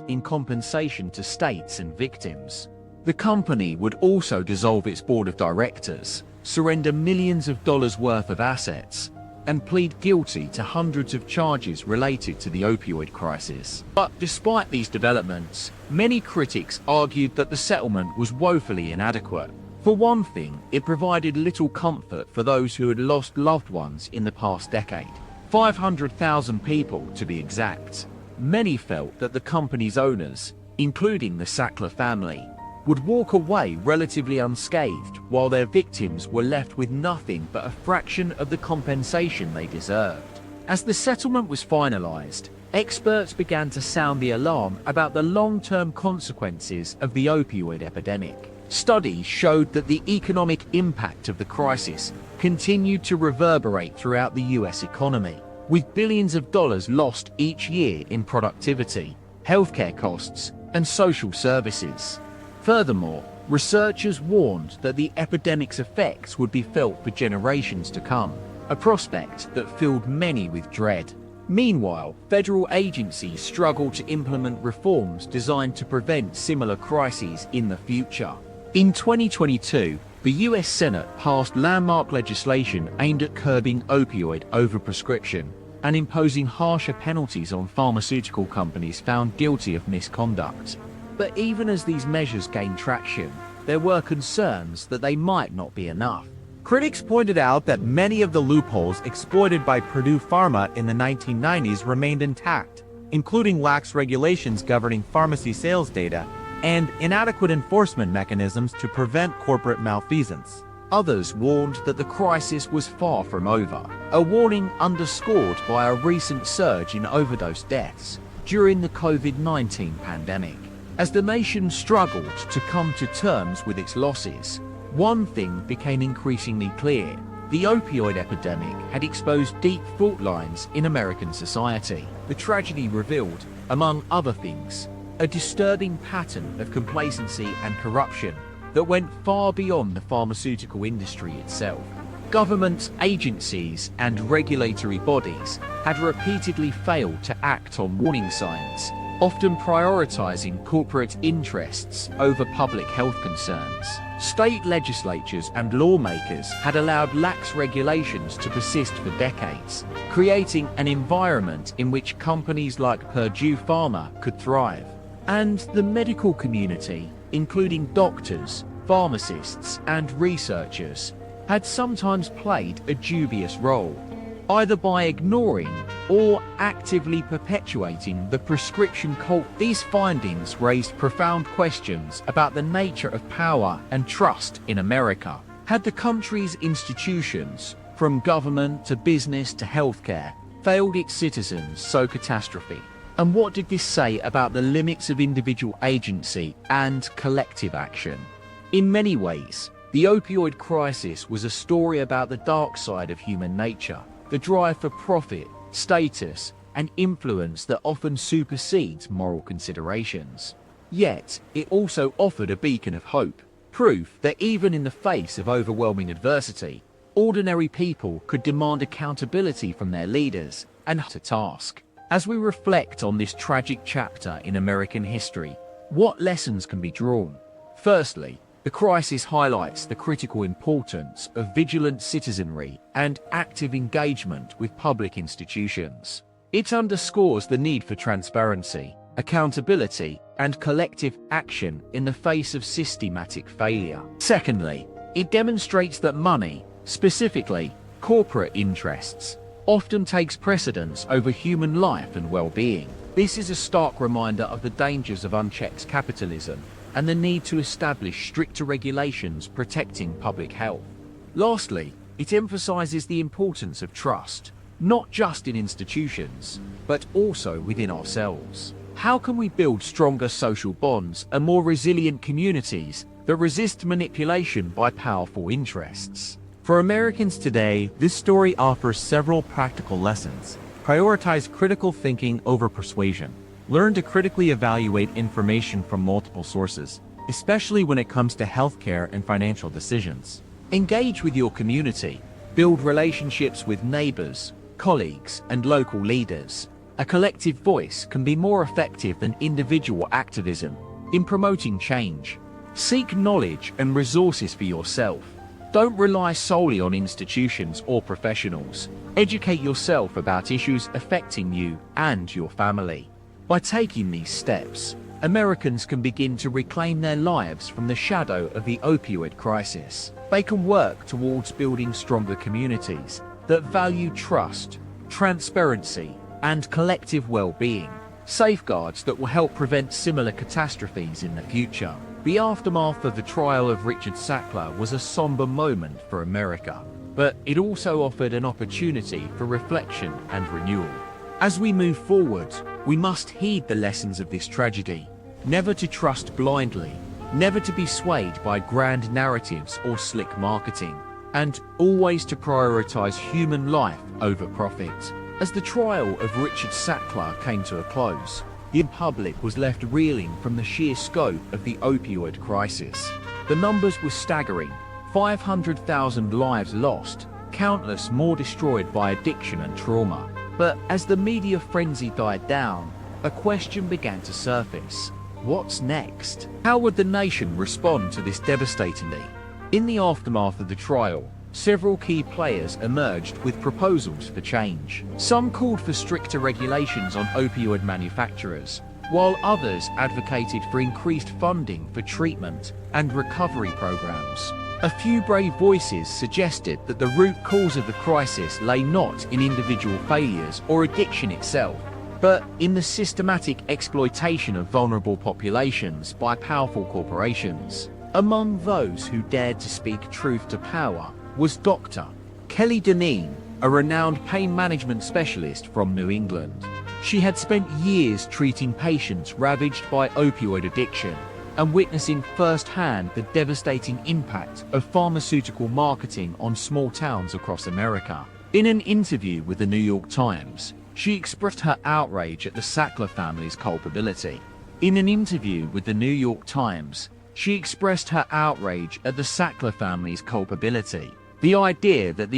Speaker 1: in compensation to states and victims. The company would also dissolve its board of directors, surrender millions of dollars worth of assets, and plead guilty to hundreds of charges related to the opioid crisis. But despite these developments, many critics argued that the settlement was woefully inadequate. For one thing, it provided little comfort for those who had lost loved ones in the past decade. 500,000 people, to be exact. Many felt that the company's owners, including the Sackler family, would walk away relatively unscathed, while their victims were left with nothing but a fraction of the compensation they deserved. As the settlement was finalized, experts began to sound the alarm about the long-term consequences of the opioid epidemic. Studies showed that the economic impact of the crisis continued to reverberate throughout the US economy, with billions of dollars lost each year in productivity, healthcare costs, and social services. Furthermore, researchers warned that the epidemic's effects would be felt for generations to come, a prospect that filled many with dread. Meanwhile, federal agencies struggled to implement reforms designed to prevent similar crises in the future. In 2022, the US Senate passed landmark legislation aimed at curbing opioid overprescription and imposing harsher penalties on pharmaceutical companies found guilty of misconduct. But even as these measures gained traction, there were concerns that they might not be enough.
Speaker 2: Critics pointed out that many of the loopholes exploited by Purdue Pharma in the 1990s remained intact, including lax regulations governing pharmacy sales data and inadequate enforcement mechanisms to prevent corporate malfeasance.
Speaker 1: Others warned that the crisis was far from over, a warning underscored by a recent surge in overdose deaths during the COVID-19 pandemic. As the nation struggled to come to terms with its losses, one thing became increasingly clear: the opioid epidemic had exposed deep fault lines in American society. The tragedy revealed, among other things, a disturbing pattern of complacency and corruption that went far beyond the pharmaceutical industry itself. Governments, agencies, and regulatory bodies had repeatedly failed to act on warning signs, often prioritizing corporate interests over public health concerns. State legislatures and lawmakers had allowed lax regulations to persist for decades, creating an environment in which companies like Purdue Pharma could thrive. And the medical community, including doctors, pharmacists, and researchers, had sometimes played a dubious role, either by ignoring or actively perpetuating the prescription cult. These findings raised profound questions about the nature of power and trust in America. Had the country's institutions, from government to business to healthcare, failed its citizens so catastrophe? And what did this say about the limits of individual agency and collective action? In many ways, the opioid crisis was a story about the dark side of human nature, the drive for profit, status, and influence that often supersedes moral considerations. Yet, it also offered a beacon of hope, proof that even in the face of overwhelming adversity, ordinary people could demand accountability from their leaders and to task. As we reflect on this tragic chapter in American history, what lessons can be drawn? Firstly, the crisis highlights the critical importance of vigilant citizenry and active engagement with public institutions. It underscores the need for transparency, accountability, and collective action in the face of systematic failure. Secondly, it demonstrates that money, specifically corporate interests, often takes precedence over human life and well-being. This is a stark reminder of the dangers of unchecked capitalism and the need to establish stricter regulations protecting public health. Lastly, it emphasizes the importance of trust, not just in institutions, but also within ourselves. How can we build stronger social bonds and more resilient communities that resist manipulation by powerful interests?
Speaker 2: For Americans today, this story offers several practical lessons. Prioritize critical thinking over persuasion. Learn to critically evaluate information from multiple sources, especially when it comes to healthcare and financial decisions.
Speaker 1: Engage with your community. Build relationships with neighbors, colleagues, and local leaders. A collective voice can be more effective than individual activism in promoting change. Seek knowledge and resources for yourself. Don't rely solely on institutions or professionals. Educate yourself about issues affecting you and your family. By taking these steps, Americans can begin to reclaim their lives from the shadow of the opioid crisis. They can work towards building stronger communities that value trust, transparency, and collective well-being, safeguards that will help prevent similar catastrophes in the future. The aftermath of the trial of Richard Sackler was a somber moment for America, but it also offered an opportunity for reflection and renewal. As we move forward, we must heed the lessons of this tragedy, never to trust blindly, never to be swayed by grand narratives or slick marketing, and always to prioritize human life over profit. As the trial of Richard Sackler came to a close, the public was left reeling from the sheer scope of the opioid crisis. The numbers were staggering: 500,000 lives lost, countless more destroyed by addiction and trauma. But as the media frenzy died down, a question began to surface. What's next? How would the nation respond to this devastatingly? In the aftermath of the trial, several key players emerged with proposals for change. Some called for stricter regulations on opioid manufacturers, while others advocated for increased funding for treatment and recovery programs. A few brave voices suggested that the root cause of the crisis lay not in individual failures or addiction itself, but in the systematic exploitation of vulnerable populations by powerful corporations. Among those who dared to speak truth to power was Dr. Kelly Deneen, a renowned pain management specialist from New England. She had spent years treating patients ravaged by opioid addiction and witnessing firsthand the devastating impact of pharmaceutical marketing on small towns across America. In an interview with the New York Times, she expressed her outrage at the Sackler family's culpability. In an interview with the New York Times, she expressed her outrage at the Sackler family's culpability. The idea that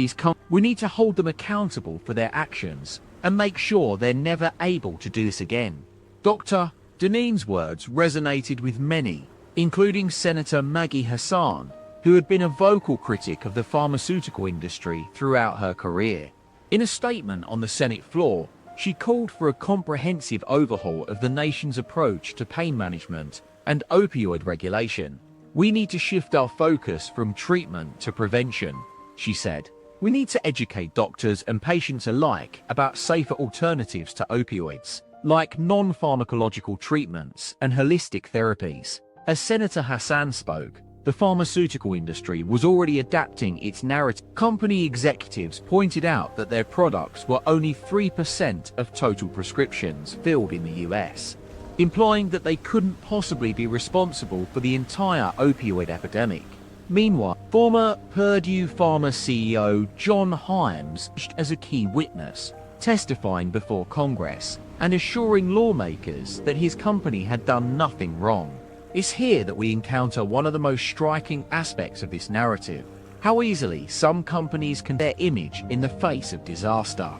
Speaker 1: we need to hold them accountable for their actions and make sure they're never able to do this again. Dr. Deneen's words resonated with many, including Senator Maggie Hassan, who had been a vocal critic of the pharmaceutical industry throughout her career. In a statement on the Senate floor, she called for a comprehensive overhaul of the nation's approach to pain management and opioid regulation. "We need to shift our focus from treatment to prevention," she said. "We need to educate doctors and patients alike about safer alternatives to opioids, like non-pharmacological treatments and holistic therapies." As Senator Hassan spoke, the pharmaceutical industry was already adapting its narrative. Company executives pointed out that their products were only 3% of total prescriptions filled in the US, implying that they couldn't possibly be responsible for the entire opioid epidemic. Meanwhile, former Purdue Pharma CEO John Himes as a key witness, testifying before Congress and assuring lawmakers that his company had done nothing wrong. It's here that we encounter one of the most striking aspects of this narrative: how easily some companies can their image in the face of disaster.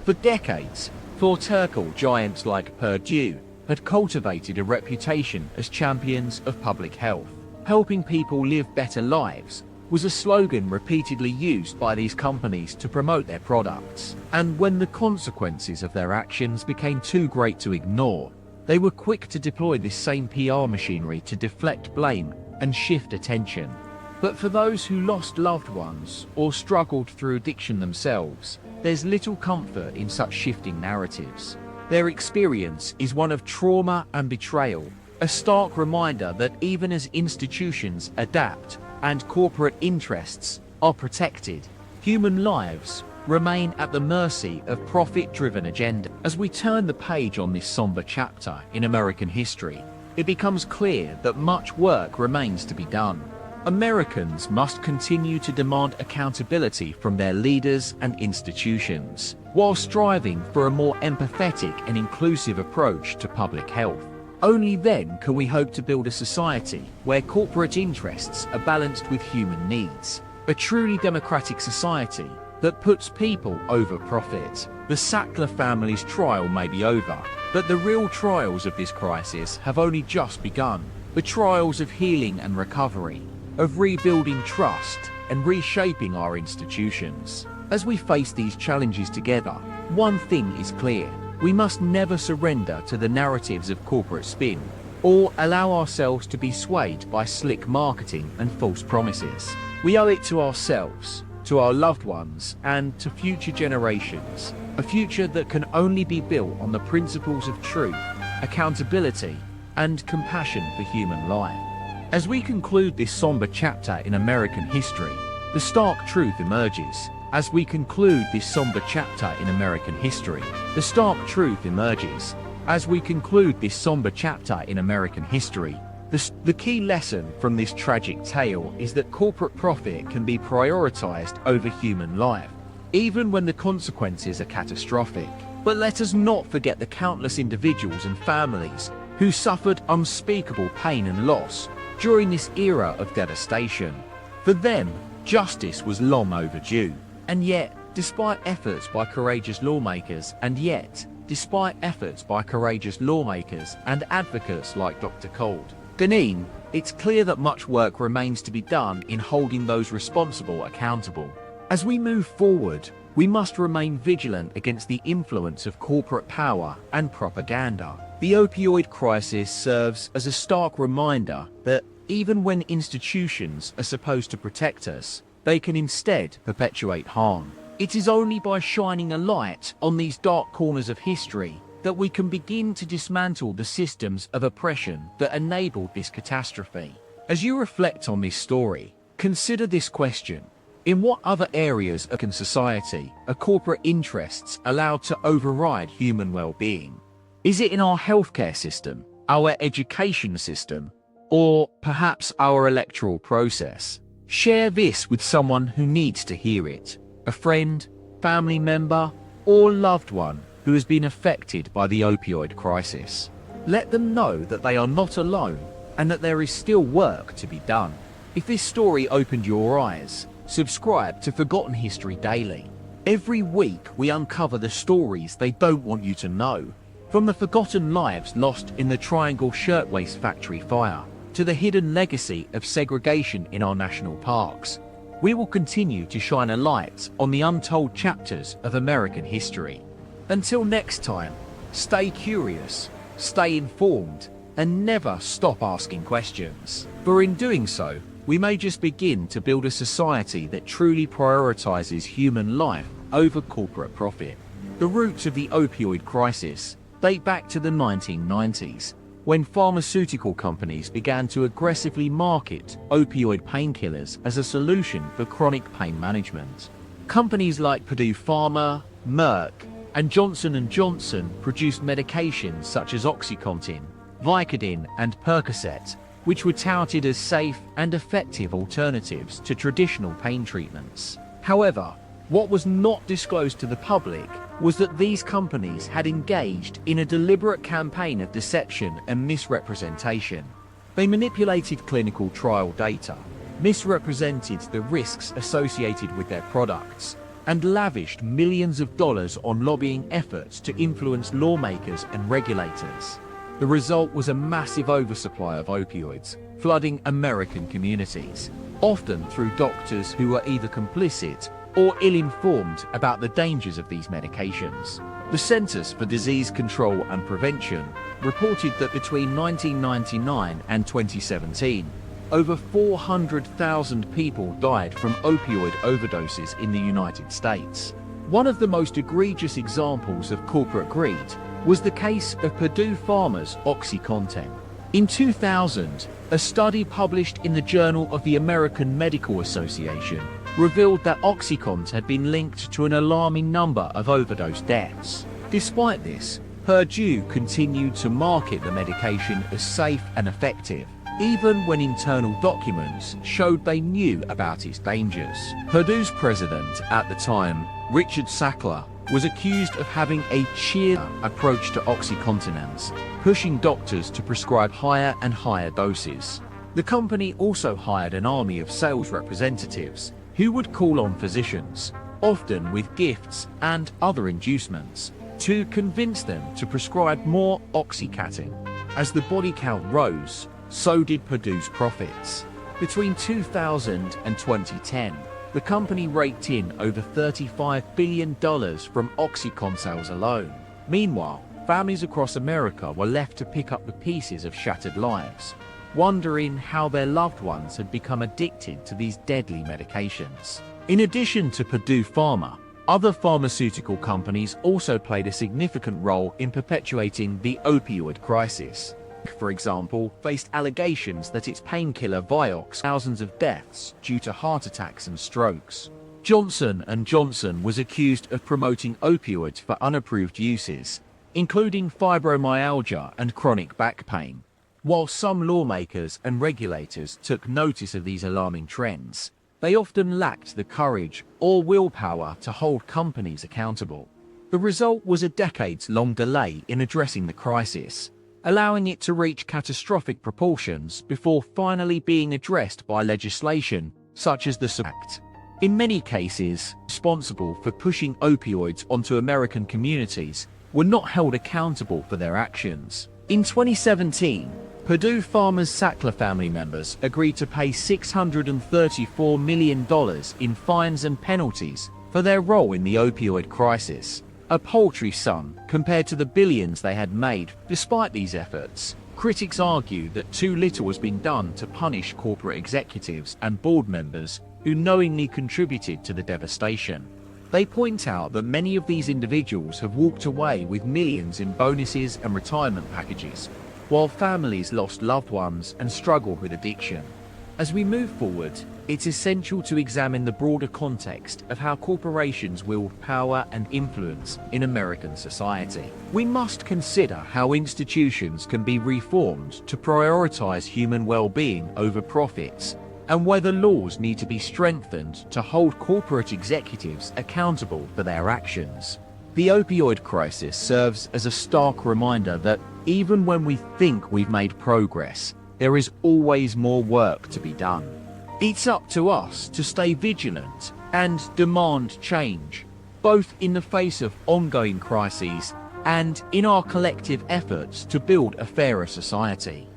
Speaker 1: For decades, pharmaceutical giants like Purdue had cultivated a reputation as champions of public health. Helping people live better lives was a slogan repeatedly used by these companies to promote their products. And when the consequences of their actions became too great to ignore, they were quick to deploy this same PR machinery to deflect blame and shift attention. But for those who lost loved ones or struggled through addiction themselves, there's little comfort in such shifting narratives. Their experience is one of trauma and betrayal, a stark reminder that even as institutions adapt and corporate interests are protected, human lives remain at the mercy of profit-driven agenda. As we turn the page on this somber chapter in American history, it becomes clear that much work remains to be done. Americans must continue to demand accountability from their leaders and institutions, while striving for a more empathetic and inclusive approach to public health. Only then can we hope to build a society where corporate interests are balanced with human needs, a truly democratic society that puts people over profit. The Sackler family's trial may be over, but the real trials of this crisis have only just begun. The trials of healing and recovery, of rebuilding trust and reshaping our institutions. As we face these challenges together, one thing is clear: we must never surrender to the narratives of corporate spin, or allow ourselves to be swayed by slick marketing and false promises. We owe it to ourselves, to our loved ones, and to future generations, a future that can only be built on the principles of truth, accountability, and compassion for human life. As we conclude this somber chapter in American history, the stark truth emerges. As we conclude this somber chapter in American history, the stark truth emerges. As we conclude this somber chapter in American history, the key lesson from this tragic tale is that corporate profit can be prioritized over human life, even when the consequences are catastrophic. But let us not forget the countless individuals and families who suffered unspeakable pain and loss during this era of devastation. For them, justice was long overdue. And yet, despite efforts by courageous lawmakers and advocates like Dr. Deneen, it's clear that much work remains to be done in holding those responsible accountable. As we move forward, we must remain vigilant against the influence of corporate power and propaganda. The opioid crisis serves as a stark reminder that even when institutions are supposed to protect us, they can instead perpetuate harm. It is only by shining a light on these dark corners of history that we can begin to dismantle the systems of oppression that enabled this catastrophe. As you reflect on this story, consider this question: in what other areas of society are corporate interests allowed to override human well-being? Is it in our healthcare system, our education system, or perhaps our electoral process? Share this with someone who needs to hear it: a friend, family member, or loved one who has been affected by the opioid crisis. Let them know that they are not alone and that there is still work to be done. If this story opened your eyes, subscribe to Forgotten History Daily. Every week we uncover the stories they don't want you to know, From the forgotten lives lost in the Triangle Shirtwaist Factory fire to the hidden legacy of segregation in our national parks, we will continue to shine a light on the untold chapters of American history. Until next time, stay curious, stay informed, and never stop asking questions. For in doing so, we may just begin to build a society that truly prioritizes human life over corporate profit. The roots of the opioid crisis date back to the 1990s, when pharmaceutical companies began to aggressively market opioid painkillers as a solution for chronic pain management. Companies like Purdue Pharma, Merck, and Johnson & Johnson produced medications such as OxyContin, Vicodin, and Percocet, which were touted as safe and effective alternatives to traditional pain treatments. However, what was not disclosed to the public was that these companies had engaged in a deliberate campaign of deception and misrepresentation. They manipulated clinical trial data, misrepresented the risks associated with their products, and lavished millions of dollars on lobbying efforts to influence lawmakers and regulators. The result was a massive oversupply of opioids, flooding American communities, often through doctors who were either complicit or ill-informed about the dangers of these medications. The Centers for Disease Control and Prevention reported that between 1999 and 2017, over 400,000 people died from opioid overdoses in the United States. One of the most egregious examples of corporate greed was the case of Purdue Pharma's OxyContin. In 2000, a study published in the Journal of the American Medical Association revealed that OxyContin had been linked to an alarming number of overdose deaths. Despite this, Purdue continued to market the medication as safe and effective, even when internal documents showed they knew about its dangers. Purdue's president at the time, Richard Sackler, was accused of having a cheer approach to OxyContin, pushing doctors to prescribe higher and higher doses. The company also hired an army of sales representatives who would call on physicians, often with gifts and other inducements, to convince them to prescribe more OxyContin. As the body count rose, so did Purdue's profits. Between 2000 and 2010, the company raked in over $35 billion from OxyContin sales alone. Meanwhile, families across America were left to pick up the pieces of shattered lives, wondering how their loved ones had become addicted to these deadly medications. In addition to Purdue Pharma, other pharmaceutical companies also played a significant role in perpetuating the opioid crisis. For example, faced allegations that its painkiller Vioxx thousands of deaths due to heart attacks and strokes. Johnson & Johnson was accused of promoting opioids for unapproved uses, including fibromyalgia and chronic back pain. While some lawmakers and regulators took notice of these alarming trends, they often lacked the courage or willpower to hold companies accountable. The result was a decades-long delay in addressing the crisis, allowing it to reach catastrophic proportions before finally being addressed by legislation such as the Sackler Act. In many cases, responsible for pushing opioids onto American communities were not held accountable for their actions. In 2017, Purdue Pharma's Sackler family members agreed to pay $634 million in fines and penalties for their role in the opioid crisis, a paltry sum compared to the billions they had made. Despite these efforts, critics argue that too little has been done to punish corporate executives and board members who knowingly contributed to the devastation. They point out that many of these individuals have walked away with millions in bonuses and retirement packages, while families lost loved ones and struggled with addiction. As we move forward, it's essential to examine the broader context of how corporations wield power and influence in American society. We must consider how institutions can be reformed to prioritize human well-being over profits, and whether laws need to be strengthened to hold corporate executives accountable for their actions. The opioid crisis serves as a stark reminder that even when we think we've made progress, there is always more work to be done. It's up to us to stay vigilant and demand change, both in the face of ongoing crises and in our collective efforts to build a fairer society.